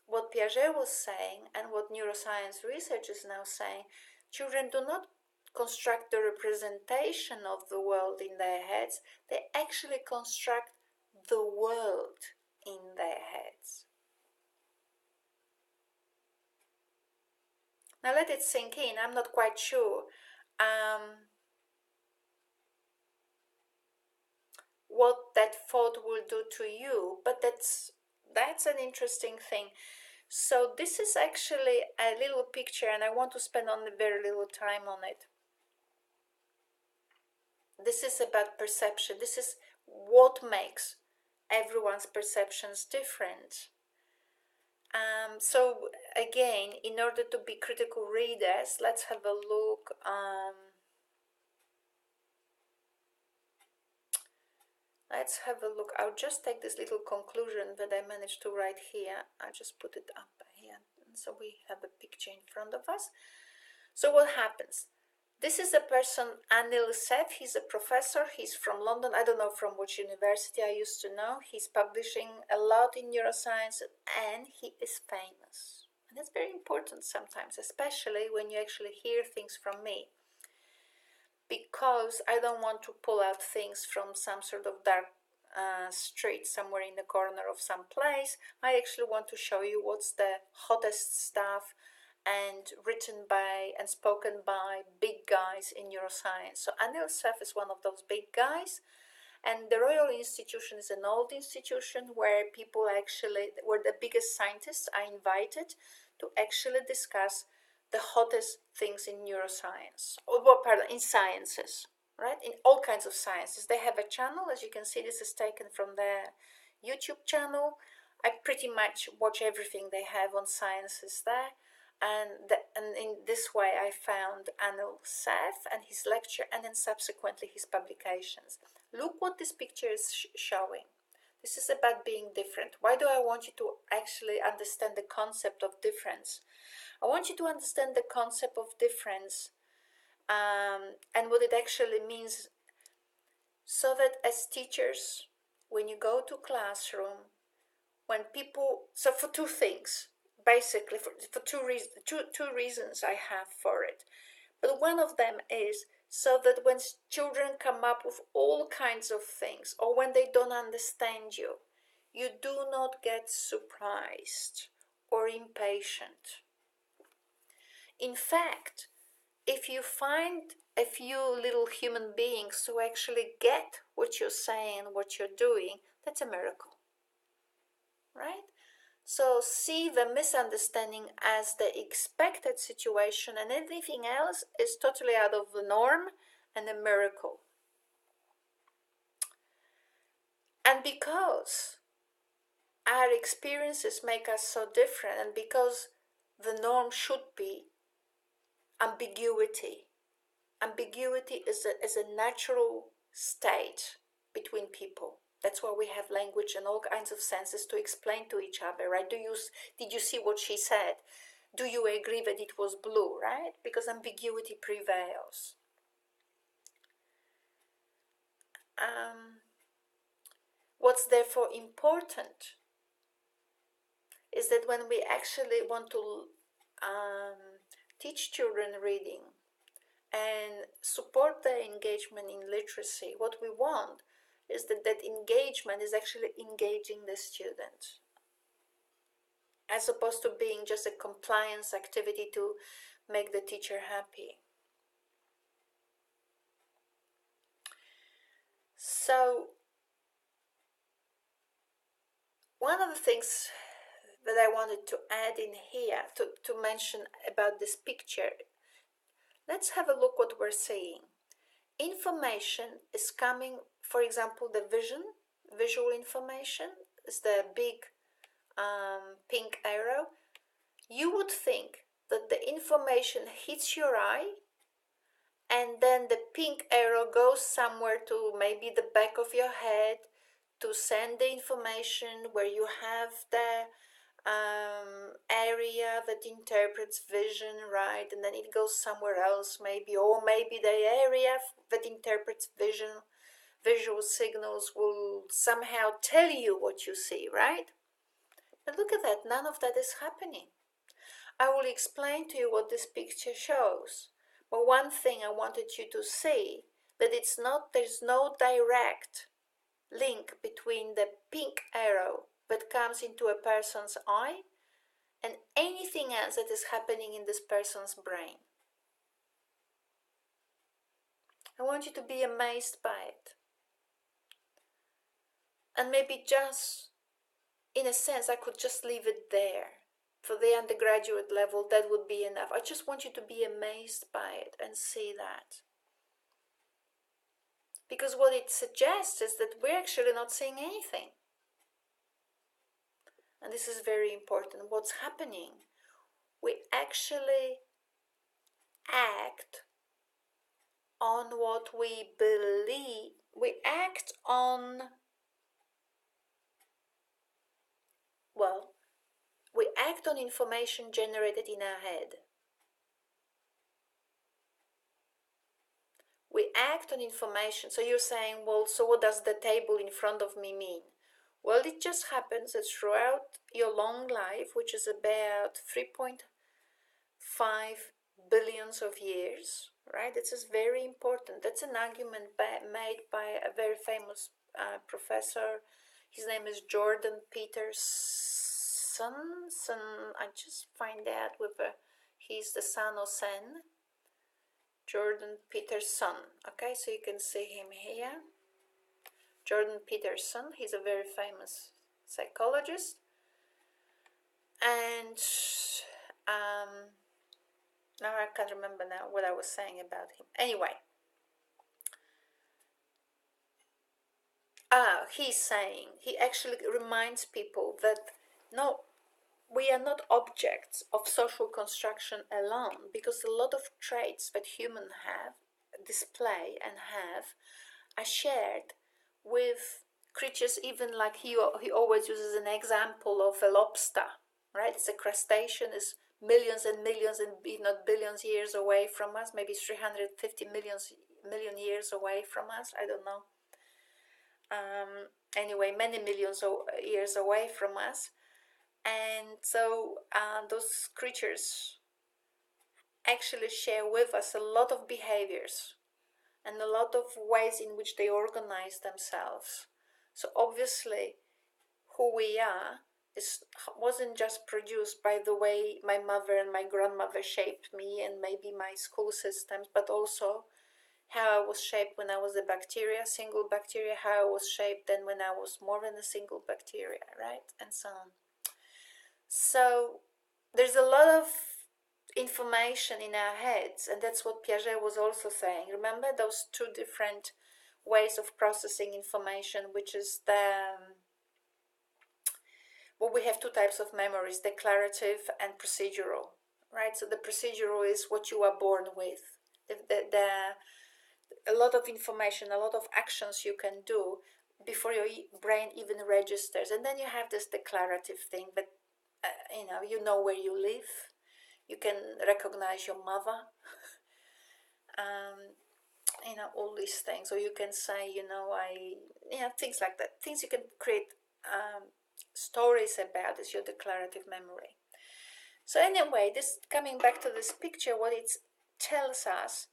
Speaker 1: what Piaget was saying and what neuroscience research is now saying, children do not construct the representation of the world in their heads. They actually construct the world in their heads. Now let it sink in. I'm not quite sure what that thought will do to you, but that's an interesting thing. So this is actually a little picture, and I want to spend only very little time on it. This is about perception. This is what makes everyone's perceptions different. So again, in order to be critical readers, let's have a look. Let's have a look. I'll just take this little conclusion that I managed to write here. I'll just put it up here, so we have a picture in front of us. So what happens? This is a person, Anil Seth. He's a professor. He's from London. I don't know from which university I used to know. He's publishing a lot in neuroscience, and he is famous. And that's very important sometimes, especially when you actually hear things from me. Because I don't want to pull out things from some sort of dark street somewhere in the corner of some place. I actually want to show you what's the hottest stuff and written by and spoken by big guys in neuroscience. So Anil Seth is one of those big guys, and the Royal Institution is an old institution where people actually, where the biggest scientists are invited to actually discuss the hottest things in neuroscience, or pardon, in sciences, right? In all kinds of sciences. They have a channel, as you can see, this is taken from their YouTube channel. I pretty much watch everything they have on sciences there. And in this way I found Anil Seth and his lecture, and then subsequently his publications. Look what this picture is showing. This is about being different. Why do I want you to actually understand the concept of difference? I want you to understand the concept of difference and what it actually means, so that as teachers, when you go to classroom, when people, so for two things, basically for two reasons I have for it. But one of them is so that when children come up with all kinds of things, or when they don't understand you, you do not get surprised or impatient. In fact, if you find a few little human beings who actually get what you're saying, what you're doing, that's a miracle, right? So see the misunderstanding as the expected situation, and anything else is totally out of the norm and a miracle. And because our experiences make us so different, and because the norm should be ambiguity. Ambiguity is a natural state between people. That's why we have language and all kinds of senses to explain to each other, right? Did you see what she said? Do you agree that it was blue, right? Because ambiguity prevails. What's therefore important is that when we actually want to teach children reading and support their engagement in literacy, what we want is that that engagement is actually engaging the student, as opposed to being just a compliance activity to make the teacher happy. So one of the things that I wanted to add in here to mention about this picture, let's have a look what we're seeing. Information is coming, for example, the visual information is the big pink arrow. You would think that the information hits your eye and then the pink arrow goes somewhere to maybe the back of your head to send the information where you have the area that interprets vision, right? And then it goes somewhere else maybe, or maybe the area that interprets visual signals will somehow tell you what you see, right? But look at that, none of that is happening. I will explain to you what this picture shows. But one thing I wanted you to see, that there's no direct link between the pink arrow that comes into a person's eye and anything else that is happening in this person's brain. I want you to be amazed by it. And maybe just, in a sense, I could just leave it there. For the undergraduate level, that would be enough. I just want you to be amazed by it and see that. Because what it suggests is that we're actually not seeing anything. And this is very important. What's happening? We actually act on what we believe. We act on, we act on information generated in our head. We act on information. So you're saying, well, so what does the table in front of me mean? Well, it just happens that throughout your long life, which is about 3.5 billions of years, right? This is very important. That's an argument made by a very famous professor. His name is Jordan Peterson. I just find out whether he's the son or Sen. Jordan Peterson. Okay, so you can see him here. Jordan Peterson, he's a very famous psychologist. And now I can't remember now what I was saying about him. Anyway, he's saying, he actually reminds people that no, we are not objects of social construction alone, because a lot of traits that humans have, display and have, are shared with creatures. Even like he always uses an example of a lobster, right? It's a crustacean, is millions and millions and if not billions years away from us, maybe 350 million years away from us, I don't know. Anyway, many millions of years away from us. And so those creatures actually share with us a lot of behaviors and a lot of ways in which they organize themselves. So obviously who we are wasn't just produced by the way my mother and my grandmother shaped me and maybe my school systems, but also how I was shaped when I was a bacteria, single bacteria, how I was shaped then when I was more than a single bacteria, right? And so on. So there's a lot of information in our heads, and that's what Piaget was also saying. Remember those two different ways of processing information, which is we have two types of memories, declarative and procedural, right? So the procedural is what you are born with. A lot of information, a lot of actions you can do before your brain even registers. And then you have this declarative thing that you know where you live, you can recognize your mother, all these things. Or you can say, things like that, things you can create stories about is your declarative memory. So anyway, this coming back to this picture, what it tells us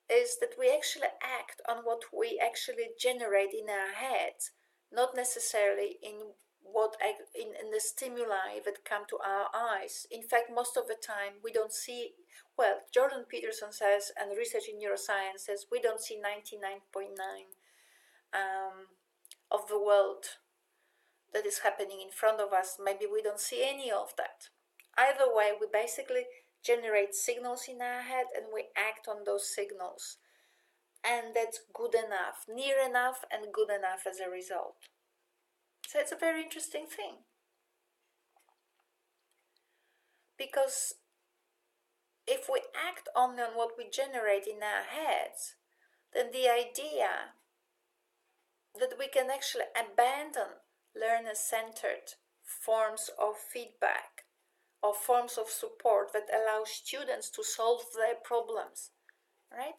Speaker 1: is that we actually act on what we actually generate in our heads, not necessarily in what in the stimuli that come to our eyes. In fact, most of the time we don't see. Well, Jordan Peterson says, and research in neuroscience says, we don't see 99.9 of the world that is happening in front of us. Maybe we don't see any of that. Either way, we basically generate signals in our head and we act on those signals. And that's good enough, near enough and good enough as a result. So it's a very interesting thing. Because if we act only on what we generate in our heads, then the idea that we can actually abandon learner-centered forms of feedback or forms of support that allow students to solve their problems, right?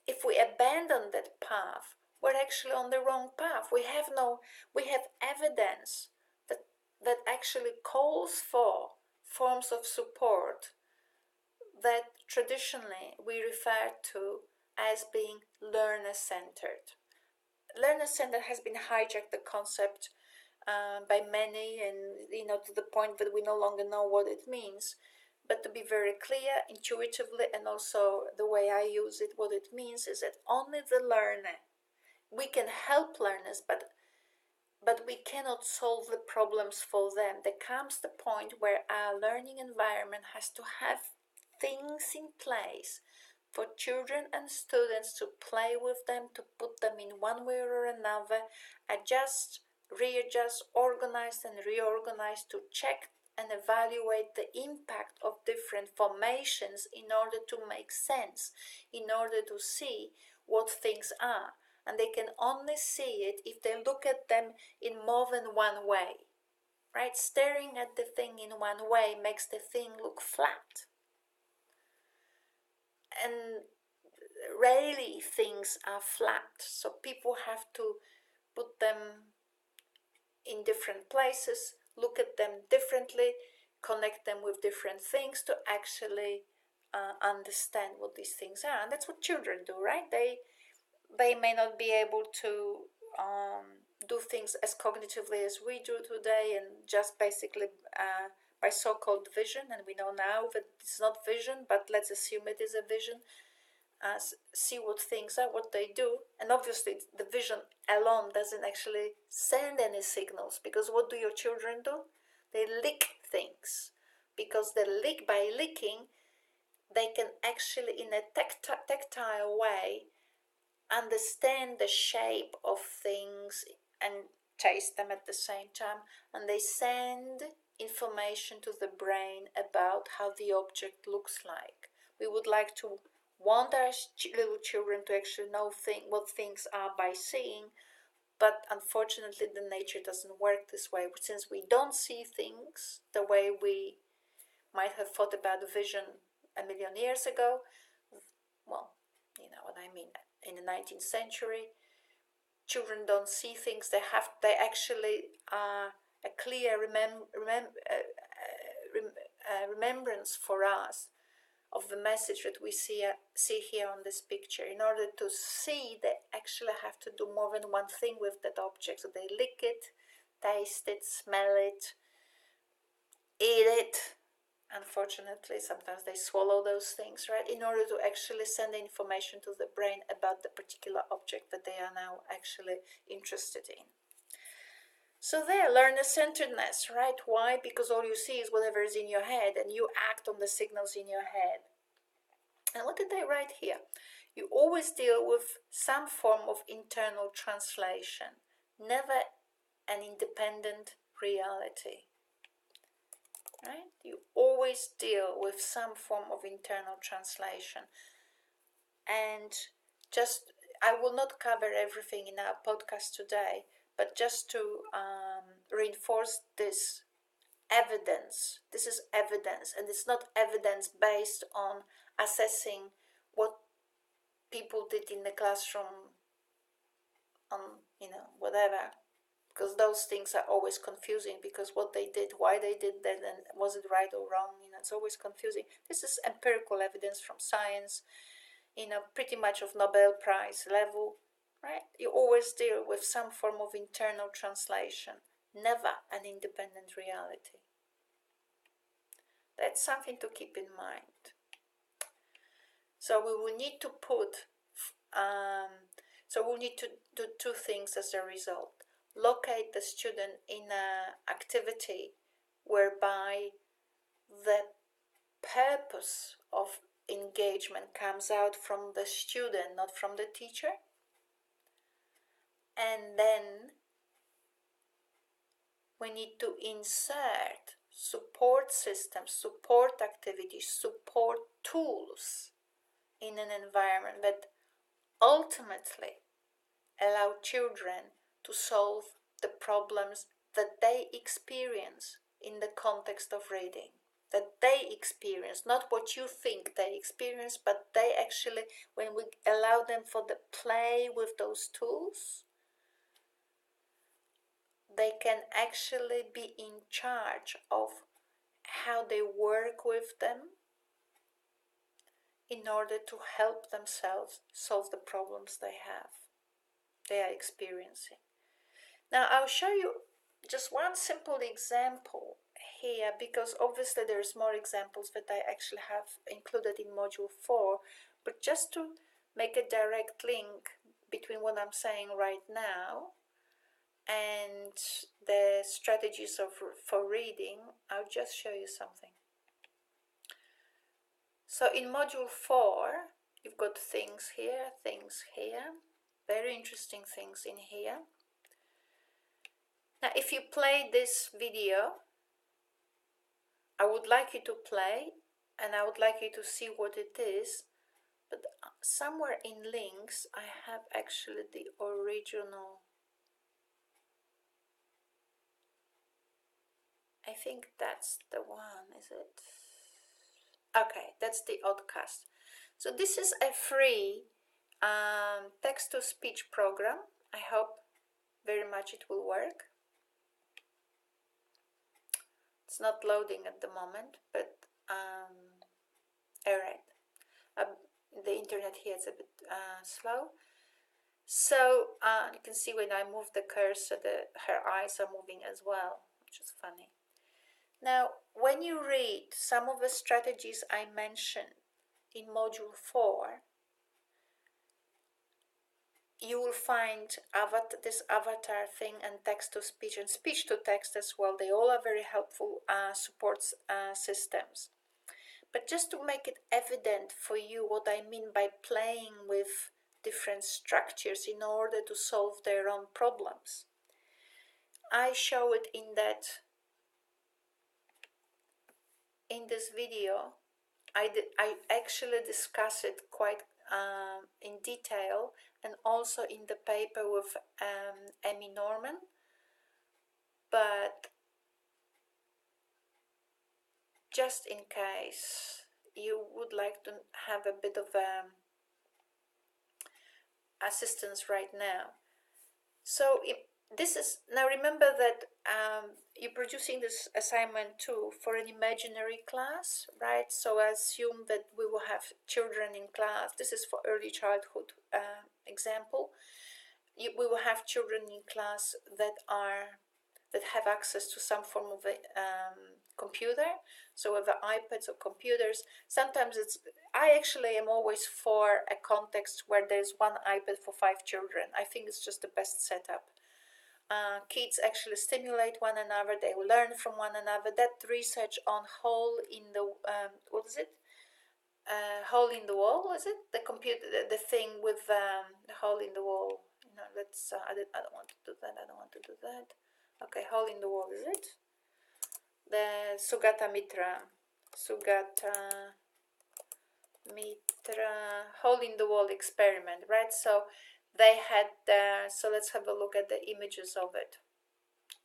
Speaker 1: If we abandon that path, we're actually on the wrong path. We have evidence that actually calls for forms of support that traditionally we refer to as being learner-centered. Learner-centered has been hijacked, the concept, by many, and to the point that we no longer know what it means. But to be very clear, intuitively, and also the way I use it, what it means is that only the learner, we can help learners, but we cannot solve the problems for them. There comes the point where our learning environment has to have things in place for children and students to play with them, to put them in one way or another, adjust, readjust, organize and reorganize, to check and evaluate the impact of different formations in order to make sense, in order to see what things are. And they can only see it if they look at them in more than one way, right? Staring at the thing in one way makes the thing look flat. And rarely things are flat, so people have to put them in different places, look at them differently, connect them with different things to actually understand what these things are. And that's what children do, right? They may not be able to do things as cognitively as we do today, and just basically by so-called vision, and we know now that it's not vision, but let's assume it is a vision, see what things are, what they do. And obviously the vision alone doesn't actually send any signals, because what do your children do? They lick things, because by licking they can actually, in a tactile way, understand the shape of things and taste them at the same time, and they send information to the brain about how the object looks like. We would like to want our little children to actually know what things are by seeing, but unfortunately the nature doesn't work this way. Since we don't see things the way we might have thought about vision a million years ago, well, you know what I mean, in the 19th century, children don't see things. They actually are a clear remembrance for us of the message that we see here on this picture. In order to see, they actually have to do more than one thing with that object. So they lick it, taste it, smell it, eat it. Unfortunately, sometimes they swallow those things, right, in order to actually send the information to the brain about the particular object that they are now actually interested in. So there, learner-centeredness, right? Why? Because all you see is whatever is in your head, and you act on the signals in your head. And what did they write here? You always deal with some form of internal translation, never an independent reality. Right? You always deal with some form of internal translation. And I will not cover everything in our podcast today, but just to reinforce this evidence. This is evidence, and it's not evidence based on assessing what people did in the classroom on, whatever, because those things are always confusing, because what they did, why they did that, and was it right or wrong, it's always confusing. This is empirical evidence from science, pretty much of Nobel Prize level, right? You always deal with some form of internal translation, never an independent reality. That's something to keep in mind. So we will need to we'll need to do two things as a result. Locate the student in an activity whereby the purpose of engagement comes out from the student, not from the teacher. And then we need to insert support systems, support activities, support tools in an environment that ultimately allow children to solve the problems that they experience in the context of reading, that they experience, not what you think they experience, but they actually, when we allow them for the play with those tools, they can actually be in charge of how they work with them in order to help themselves solve the problems they are experiencing. Now I'll show you just one simple example here, because obviously there's more examples that I actually have included in module 4, but just to make a direct link between what I'm saying right now and the strategies for reading, I'll just show you something. So in module 4, you've got things here, very interesting things in here. Now if you play this video, I would like you to play, and I would like you to see what it is, but somewhere in links I have actually the original. I think that's the one, is it? Okay, that's the Oddcast. So this is a free text-to-speech program. I hope very much it will work. It's not loading at the moment, but alright. The internet here is a bit slow. So you can see when I move the cursor, her eyes are moving as well, which is funny. Now, when you read some of the strategies I mentioned in module 4, you will find this avatar thing and text-to-speech and speech-to-text as well. They all are very helpful support systems. But just to make it evident for you what I mean by playing with different structures in order to solve their own problems, I show it in this video. I actually discuss it quite in detail, and also in the paper with Amy Norman, but just in case you would like to have a bit of assistance right now. So this is, now remember that you're producing this assignment too for an imaginary class, right? So I assume that we will have children in class. This is for early childhood example. We will have children in class that have access to some form of a computer, so whether iPads or computers. Sometimes I actually am always for a context where there's one iPad for 5 children. I think it's just the best setup. Kids actually stimulate one another, they will learn from one another. That research on hole in the what is it? Hole in the wall, is it? The computer, the thing with the hole in the wall. Let's. I don't want to do that. I don't want to do that. Okay, hole in the wall, is it? The Sugata Mitra hole in the wall experiment, right? So they had so let's have a look at the images of it.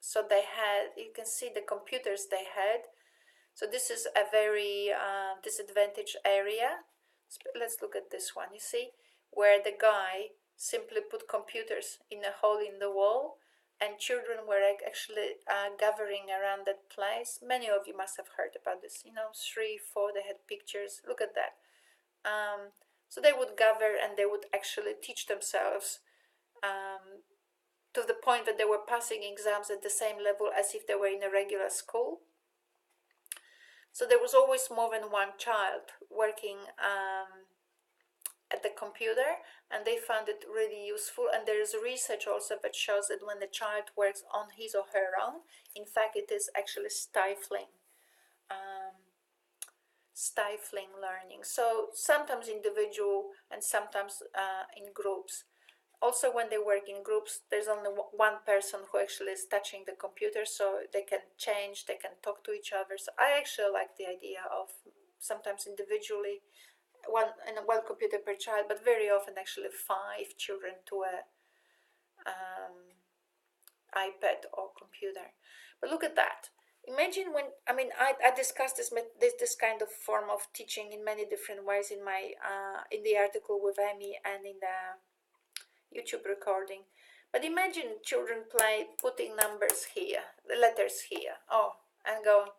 Speaker 1: So they had, you can see the computers they had. So this is a very disadvantaged area. Let's look at this one. You see where the guy simply put computers in a hole in the wall, and children were actually gathering around that place. Many of you must have heard about this, 3, 4, they had pictures. Look at that. So they would gather and they would actually teach themselves to the point that they were passing exams at the same level as if they were in a regular school. So there was always more than one child working at the computer, and they found it really useful. And there is research also that shows that when the child works on his or her own, in fact, it is actually stifling learning. So sometimes individual and sometimes in groups. Also, when they work in groups, there's only one person who actually is touching the computer, so they can change, they can talk to each other. So I actually like the idea of sometimes individually one computer per child, but very often actually 5 children to a iPad or computer. But look at that. Imagine when I discussed this kind of form of teaching in many different ways in my in the article with Amy and in the YouTube recording. But imagine children putting numbers here, the letters here. Oh, and go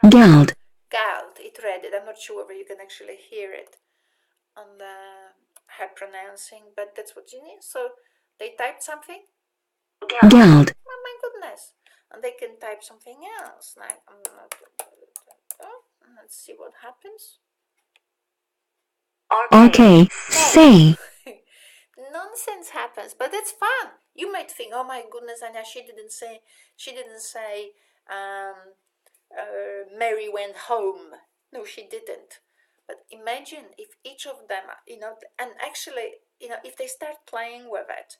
Speaker 2: Gald.
Speaker 1: Gald. It read it. I'm not sure whether you can actually hear it on her pronouncing, but that's what you need. So they typed something.
Speaker 2: Gald.
Speaker 1: Oh my goodness. And they can type something else. Like, let's see what happens.
Speaker 2: Okay, say.
Speaker 1: Nonsense happens, but it's fun. You might think, oh my goodness, Ania, she didn't say Mary went home. No, she didn't. But imagine if each of them, and actually, if they start playing with it,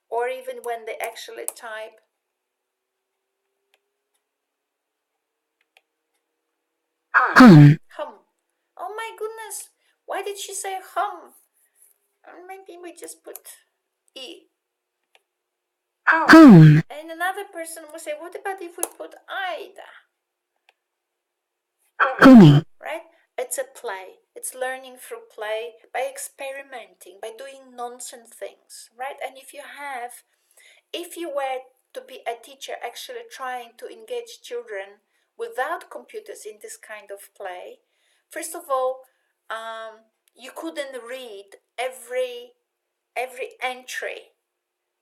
Speaker 1: or even when they actually type
Speaker 2: Hum.
Speaker 1: Oh my goodness, why did she say hum? Maybe we just put E.
Speaker 2: Hum.
Speaker 1: And another person will say, what about if we put Ida?
Speaker 2: Hummy.
Speaker 1: Right? It's a play. It's learning through play by experimenting, by doing nonsense things, right? And if you were to be a teacher actually trying to engage children without computers in this kind of play, first of all, you couldn't read every entry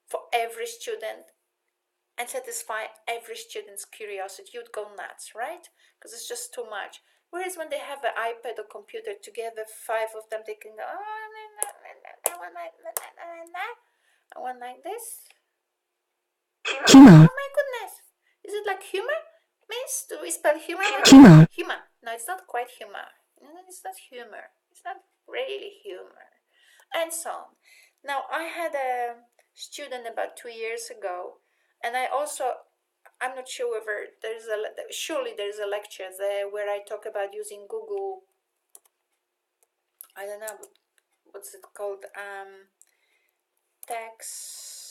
Speaker 1: for every student and satisfy every student's curiosity. You'd go nuts, right? Because it's just too much. Whereas when they have an iPad or computer together, 5 of them, they can go, I want like this.
Speaker 2: Humor.
Speaker 1: Oh my goodness. Is it like humor? Miss, do we spell humor?
Speaker 2: Humor.
Speaker 1: Humor. No, it's not quite humor. No, it's not humor. It's not really humor. And so on. Now, I had a student about 2 years ago, and I'm not sure whether surely there's a lecture there where I talk about using Google, I don't know, what's it called, text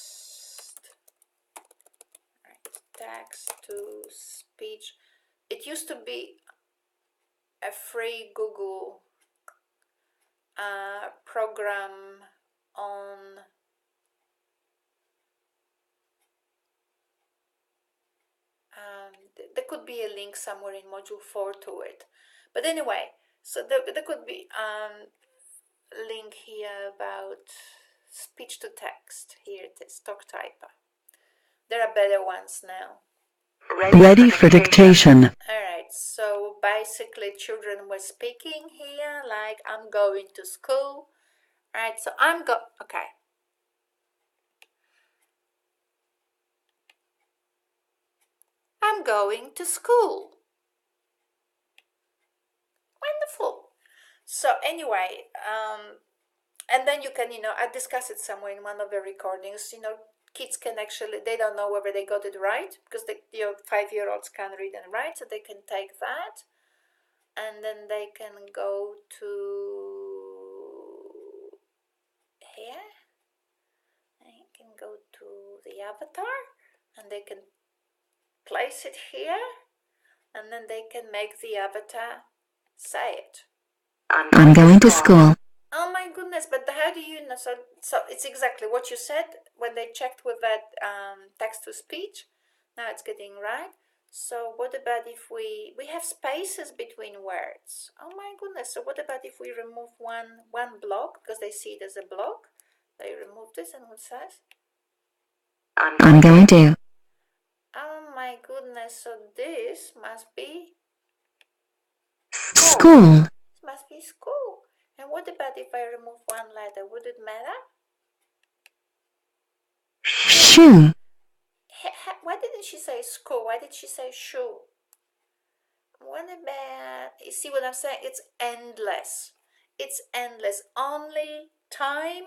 Speaker 1: to speech. It used to be a free Google program on there could be a link somewhere in module 4 to it, but anyway, so there could be link here about speech to text. Here it is, Talk Typer. There are better ones now.
Speaker 2: Ready for dictation.
Speaker 1: Alright, so basically children were speaking here like, I'm going to school. Alright, so okay. I'm going to school. Wonderful. So anyway, and then you can, I discussed it somewhere in one of the recordings, kids can actually, they don't know whether they got it right, because the 5-year-olds can read and write, so they can take that, and then they can go to here, they can go to the avatar, and they can place it here, and then they can make the avatar say it.
Speaker 2: I'm going to school.
Speaker 1: Oh my goodness, but how do you know? So So it's exactly what you said when they checked with that text to speech. Now it's getting right. So what about if we have spaces between words? Oh my goodness. So what about if we remove one block, because they see it as a block? They remove this, and what says?
Speaker 2: I'm going to.
Speaker 1: Oh my goodness. So this must be
Speaker 2: School.
Speaker 1: This must be school. And what about if I remove one letter? Would it matter?
Speaker 2: Shoe.
Speaker 1: Why didn't she say school? Why did she say shoe? What about, you see what I'm saying? It's endless. It's endless. Only time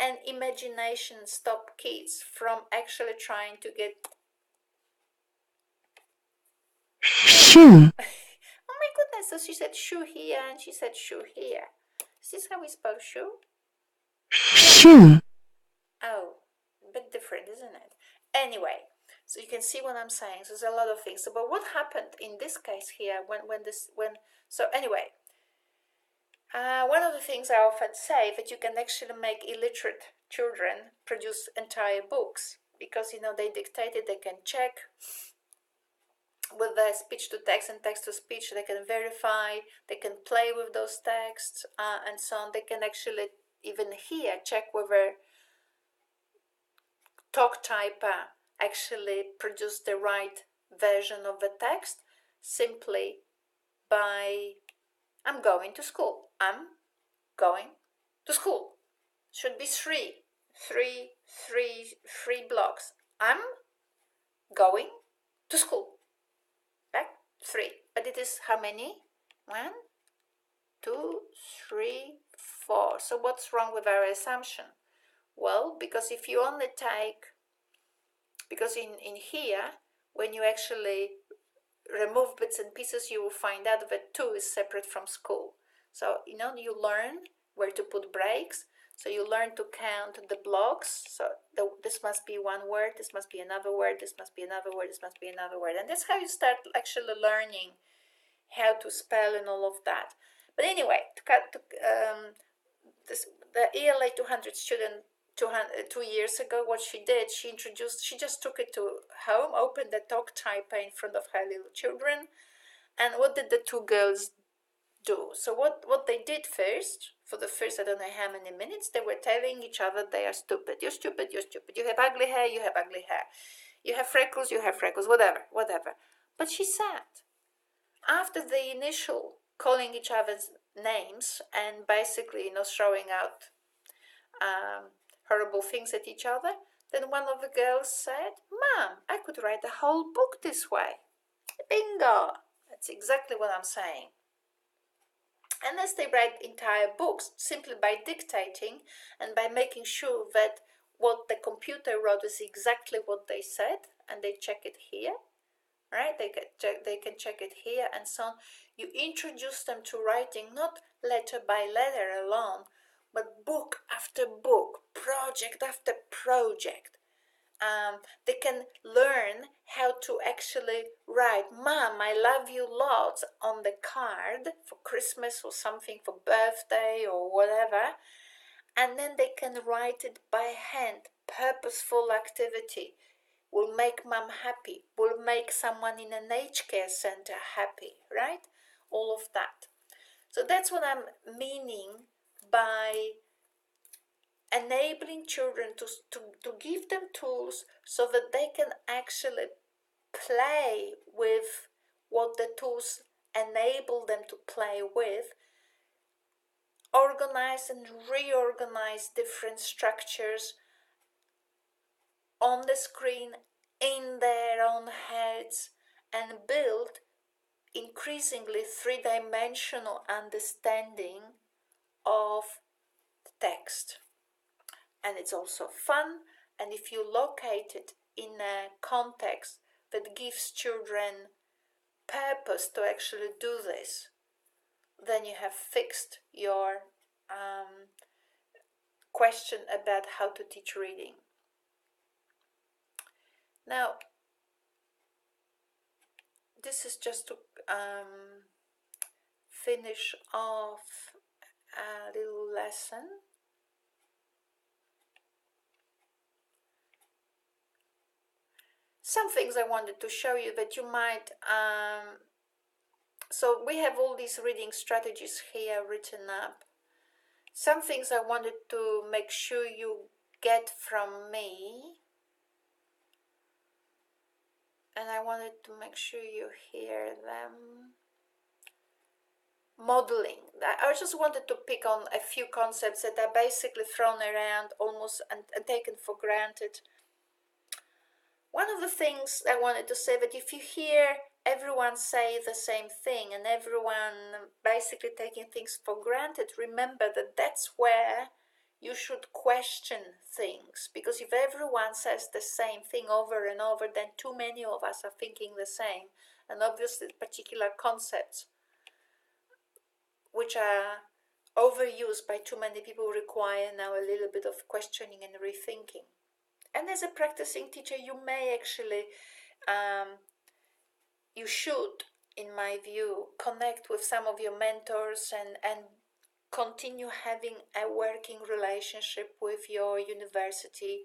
Speaker 1: and imagination stop kids from actually trying to get.
Speaker 2: Shoe.
Speaker 1: Oh my goodness, so she said shoe here and she said shoe here. Is this how we spell shoe?
Speaker 2: Shoe.
Speaker 1: Oh, a bit different, isn't it? Anyway, so you can see what I'm saying. So there's a lot of things. But what happened in this case here so anyway, one of the things I often say that you can actually make illiterate children produce entire books, because they dictate it, they can check with the speech to text and text to speech, they can verify, they can play with those texts, and so on. They can actually even here check whether talk typer actually produce the right version of the text simply by I'm going to school. I'm going to school. Should be three blocks. I'm going to school. Back 3. But it is how many? 1, 2, 3, 4. So what's wrong with our assumption? Well, because if you only because in here, when you actually remove bits and pieces, you will find out that 2 is separate from school. So, you learn where to put breaks. So you learn to count the blocks. So this must be one word, this must be another word, this must be another word, this must be another word. And that's how you start actually learning how to spell and all of that. But anyway, the ELA 200 student 2 years ago, what she did, she just took it to home, opened the talk typer in front of her little children. And what did the 2 girls do? So what they did first, for the first I don't know how many minutes, they were telling each other they are stupid. You're stupid, you're stupid. You have ugly hair, you have ugly hair. You have freckles, you have freckles, whatever. But she sat. After the initial calling each other's names and basically, throwing out horrible things at each other, then one of the girls said, Mom, I could write a whole book this way. Bingo! That's exactly what I'm saying. And as they write entire books simply by dictating and by making sure that what the computer wrote is exactly what they said, and they check it here, right? They can check it here and so on. You introduce them to writing not letter by letter alone, but book after book, project after project. They can learn how to actually write, Mom, I love you lots, on the card for Christmas or something, for birthday or whatever. And then they can write it by hand. Purposeful activity will make Mom happy, will make someone in an aged care center happy, right? All of that. So that's what I'm meaning by enabling children to give them tools so that they can actually play with what the tools enable them to play with, organize and reorganize different structures on the screen in their own heads, and build increasingly three-dimensional understanding of text. And it's also fun, and if you locate it in a context that gives children purpose to actually do this, then you have fixed your question about how to teach reading. Now, this is just to finish off a little lesson. some things I wanted to show you that you might, so we have all these reading strategies here written up. Some things I wanted to make sure you get from me, and I wanted to make sure you hear them. Modeling. I just wanted to pick on a few concepts that are basically thrown around almost and taken for granted. One of the things I wanted to say, that if you hear everyone say the same thing and everyone basically taking things for granted, remember that that's where you should question things, because if everyone says the same thing over and over, then too many of us are thinking the same, and obviously particular concepts which are overused by too many people require now a little bit of questioning and rethinking. And as a practicing teacher, you may actually, you should, in my view, connect with some of your mentors and continue having a working relationship with your university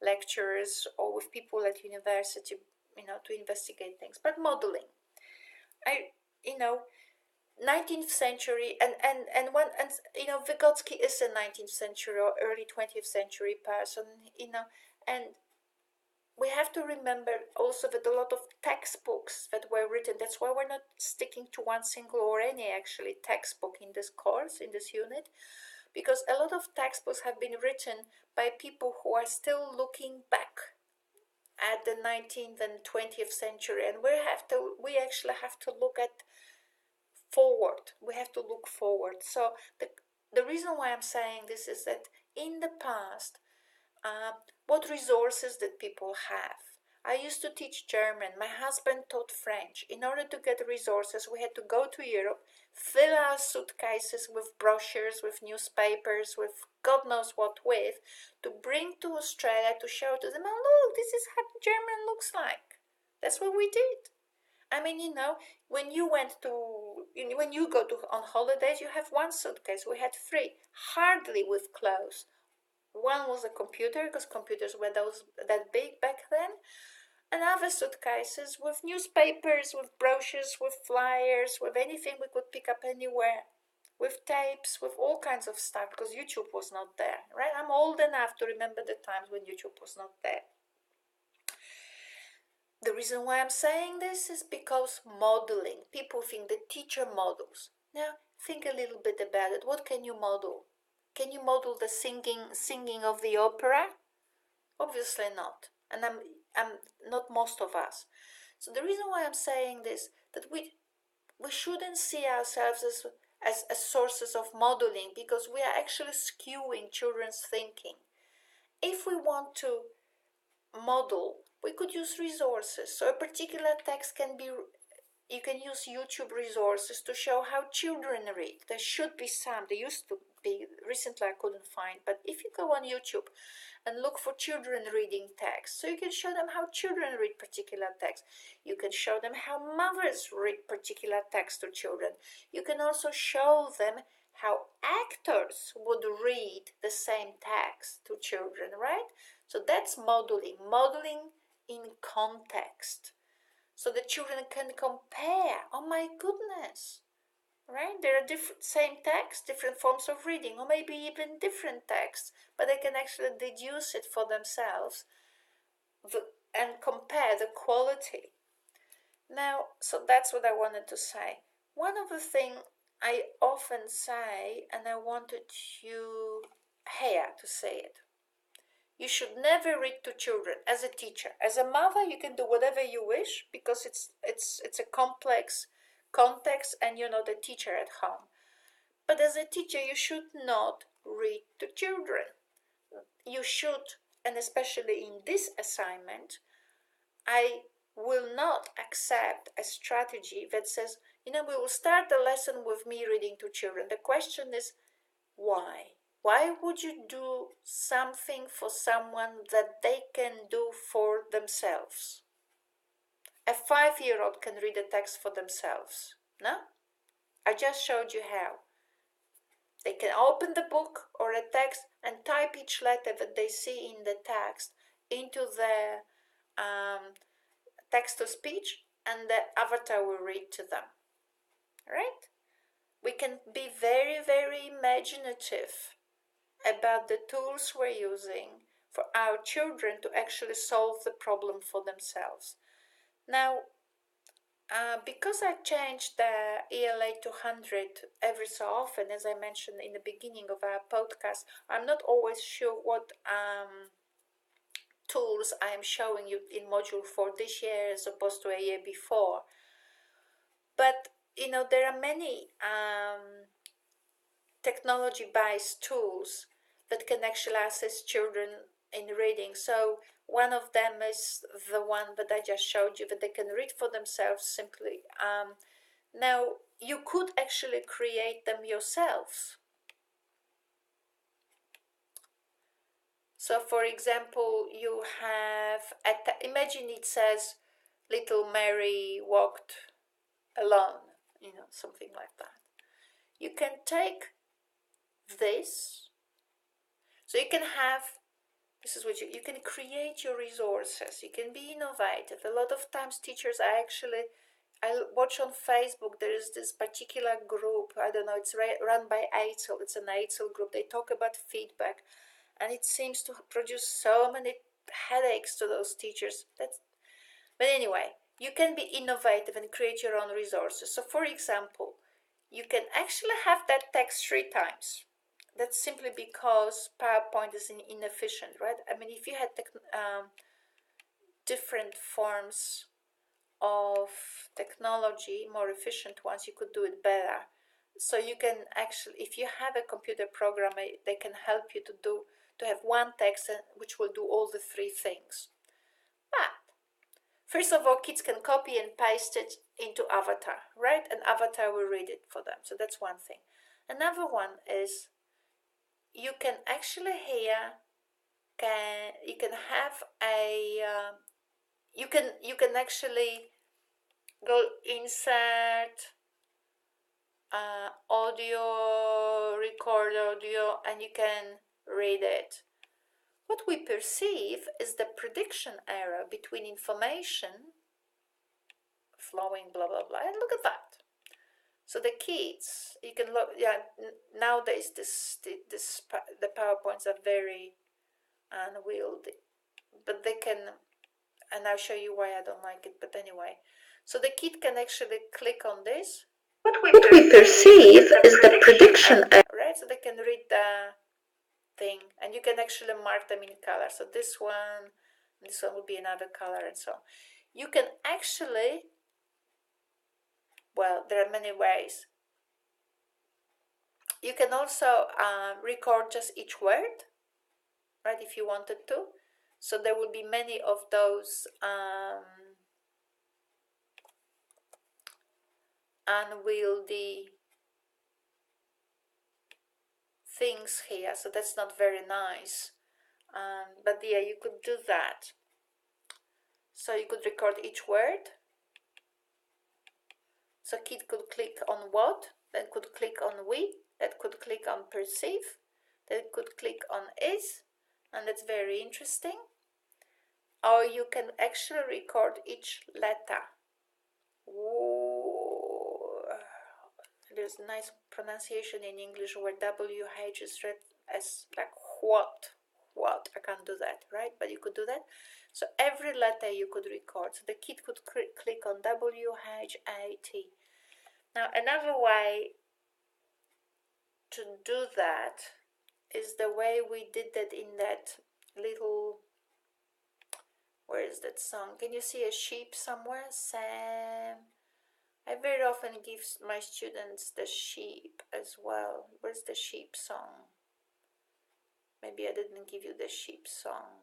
Speaker 1: lecturers or with people at university, to investigate things. But modeling, 19th century and Vygotsky is a 19th century or early 20th century person, and we have to remember also that a lot of textbooks that were written, that's why we're not sticking to one single or any actually textbook in this course, in this unit, because a lot of textbooks have been written by people who are still looking back at the 19th and 20th century, and we actually have to look at forward. We have to look forward. So the reason why I'm saying this is that in the past, what resources did people have? I used to teach German. My husband taught French. In order to get resources, we had to go to Europe, fill our suitcases with brochures, with newspapers, with God knows what with, to bring to Australia to show to them, oh, look, this is how German looks like. That's what we did. I mean, when you go on holidays, you have one suitcase. We had three, hardly with clothes. One was a computer, because computers were that big back then, and other suitcases with newspapers, with brochures, with flyers, with anything we could pick up anywhere, with tapes, with all kinds of stuff, because YouTube was not there, right? I'm old enough to remember the times when YouTube was not there. The reason why I'm saying this is because modeling. People think the teacher models. Now, think a little bit about it. What can you model? Can you model the singing of the opera? Obviously not. And I'm not most of us. So the reason why I'm saying this, that we shouldn't see ourselves as sources of modeling, because we are actually skewing children's thinking. If we want to model, we could use resources. So a particular text you can use YouTube resources to show how children read. There should be some. There used to be. Recently I couldn't find. But if you go on YouTube and look for children reading text, so you can show them how children read particular text. You can show them how mothers read particular text to children. You can also show them how actors would read the same text to children, right? So that's modeling in context. So the children can compare. Oh my goodness, right? There are same text, different forms of reading, or maybe even different texts, but they can actually deduce it for themselves and compare the quality. Now, so that's what I wanted to say. One of the things I often say, and I wanted you here to say it, you should never read to children as a teacher. As a mother, you can do whatever you wish, because it's a complex context and you're not a teacher at home. But as a teacher, you should not read to children. You should, and especially in this assignment, I will not accept a strategy that says, we will start the lesson with me reading to children. The question is, why? Why would you do something for someone that they can do for themselves? A 5-year-old can read a text for themselves, no? I just showed you how. They can open the book or a text and type each letter that they see in the text into their text to speech, and the avatar will read to them, right? We can be very, very imaginative about the tools we're using for our children to actually solve the problem for themselves. Now, because I changed the ELA 200 every so often, as I mentioned in the beginning of our podcast, I'm not always sure what tools I am showing you in module 4 this year as opposed to a year before. But, there are many technology-based tools that can actually assist children in reading. So one of them is the one that I just showed you, that they can read for themselves simply. Now, you could actually create them yourselves. So, for example, you have, imagine it says, little Mary walked alone, something like that. You can take this, so you can have, this is what you can create your resources, you can be innovative. A lot of times teachers are actually, I watch on Facebook, there is this particular group, I don't know, it's run by AITL, it's an AITL group, they talk about feedback, and it seems to produce so many headaches to those teachers. But anyway, you can be innovative and create your own resources. So for example, you can actually have that text 3 times. That's simply because PowerPoint is inefficient, right? I mean, if you had different forms of technology, more efficient ones, you could do it better. So you can actually, if you have a computer program, they can help you to have one text which will do all the 3 things. But first of all, kids can copy and paste it into Avatar, right? And Avatar will read it for them. So that's one thing. Another one is you can actually here you can have a you can actually go insert audio, record audio, and you can read it. What we perceive is the prediction error between information flowing, blah blah blah, and look at that. So the kids, you can look. Yeah, nowadays the PowerPoints are very unwieldy, but they can, and I'll show you why I don't like it. But anyway, so the kid can actually click on this. What we perceive is the prediction error, right? So they can read the thing, and you can actually mark them in color. So this one will be another color, and so on. You can actually, well, there are many ways. You can also record just each word, right, if you wanted to. So there will be many of those unwieldy things here, so that's not very nice. But yeah, you could do that. So you could record each word. So kid could click on what, then could click on we, that could click on perceive, that could click on is, and that's very interesting. Or you can actually record each letter. Ooh. There's a nice pronunciation in English where WH is read as like what. I can't do that, right? But you could do that. So every letter you could record. So the kid could click on WHAT. Now another way to do that is the way we did that in that little, where is that song? Can you see a sheep somewhere? Sam. I very often give my students the sheep as well. Where's the sheep song? Maybe I didn't give you the sheep song.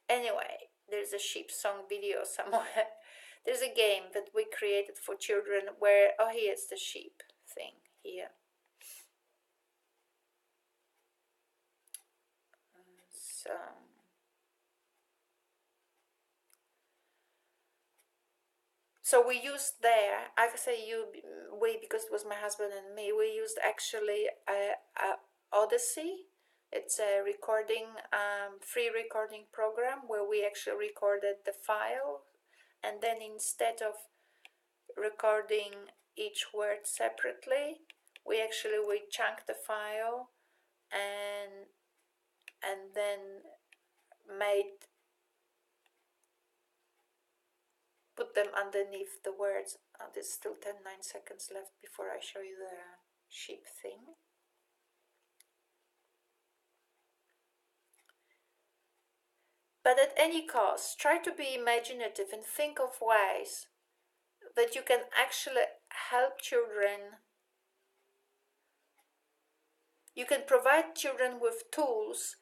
Speaker 1: Anyway, there's a sheep song video somewhere. There's a game that we created for children where, oh, here's the sheep thing here. So we used there, I say we, because it was my husband and me, we used actually a Odyssey. It's a recording, free recording program where we actually recorded the file and then instead of recording each word separately, we chunk the file and then put them underneath the words. There's still 9 seconds left before I show you the sheep thing. But at any cost, try to be imaginative and think of ways that you can actually help children. You can provide children with tools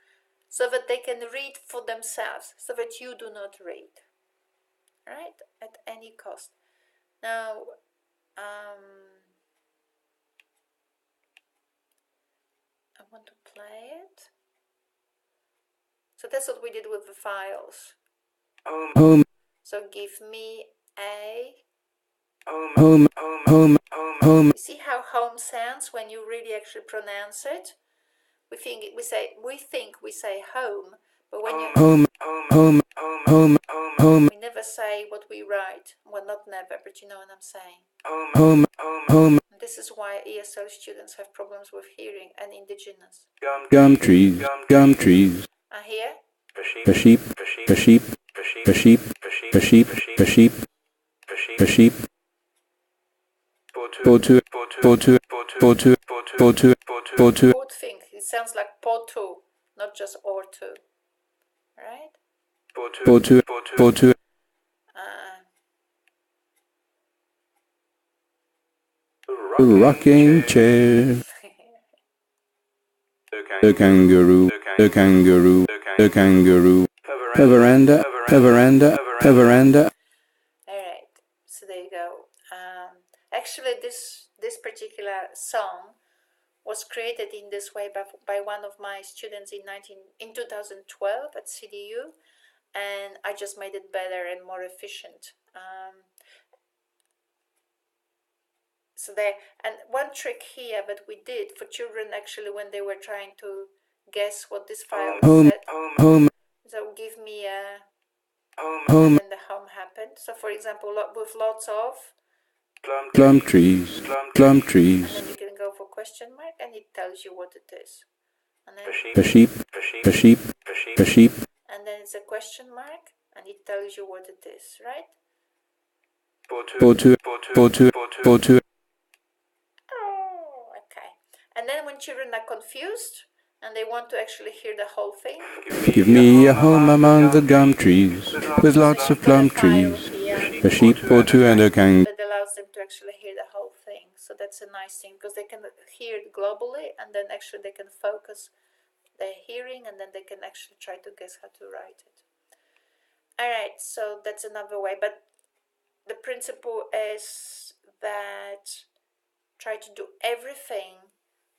Speaker 1: so that they can read for themselves, so that you do not read, right? At any cost. Now, I want to play it. So that's what we did with the files.
Speaker 2: home,
Speaker 1: So give me a
Speaker 2: home, home, home,
Speaker 1: You see how home sounds when you really actually pronounce it? We think we say home, but when you
Speaker 2: home, home, home, home,
Speaker 1: we never say what we write. Well, not never, but you know what I'm saying.
Speaker 2: home, home,
Speaker 1: And this is why ESL students have problems with hearing and indigenous.
Speaker 2: gum trees, gum trees,
Speaker 1: Here?
Speaker 2: a sheep, a sheep, a sheep, a sheep, a sheep, a sheep, potu, potu, potu, potu, potu,
Speaker 1: Good thing. It sounds like potu, not just ortu. Right?
Speaker 2: potu, potu, rocking chair, the kangaroo, the kangaroo, the kangaroo, a veranda, a veranda, a veranda.
Speaker 1: Alright, so there you go. Actually, this particular song was created in this way by one of my students in 2012 at CDU, and I just made it better and more efficient. And one trick here that we did for children actually when they were trying to guess what this file
Speaker 2: Home,
Speaker 1: said.
Speaker 2: home,
Speaker 1: So give me a
Speaker 2: home,
Speaker 1: and the home happened. So for example, with lots of,
Speaker 2: plum trees, plum
Speaker 1: and
Speaker 2: trees,
Speaker 1: then you can go for question mark and it tells you what it is. And then
Speaker 2: a sheep, a sheep, a sheep,
Speaker 1: and then it's a question mark and it tells you what it is, right?
Speaker 2: potu, potu, potu.
Speaker 1: Oh, okay. And then when children are confused and they want to actually hear the whole thing,
Speaker 2: Give me a home among the gum trees, with lots of plum trees, a sheep, potu, and a kangaroo.
Speaker 1: that allows them to actually hear the whole thing. So that's a nice thing because they can hear it globally and then actually they can focus their hearing and then they can actually try to guess how to write it. Alright, so that's another way, but the principle is that try to do everything,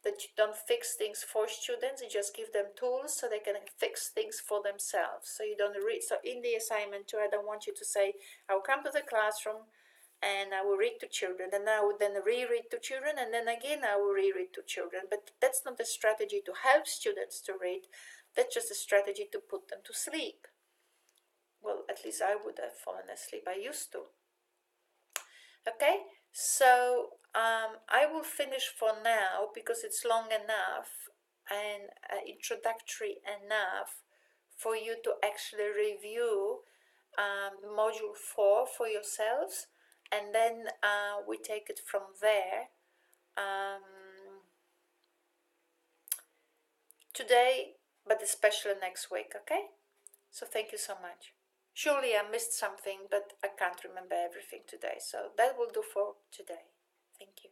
Speaker 1: that you don't fix things for students, you just give them tools so they can fix things for themselves. So you don't read. So in the assignment too, I don't want you to say, I'll come to the classroom and I will read to children, and I will then reread to children, and then again I will reread to children. But that's not a strategy to help students to read, that's just a strategy to put them to sleep. Well, at least I would have fallen asleep, I used to. Okay, so I will finish for now because it's long enough and introductory enough for you to actually review module 4 for yourselves, and then we take it from there. Today, but especially next week, okay? So thank you so much. Surely I missed something, but I can't remember everything today. So that will do for today. Thank you.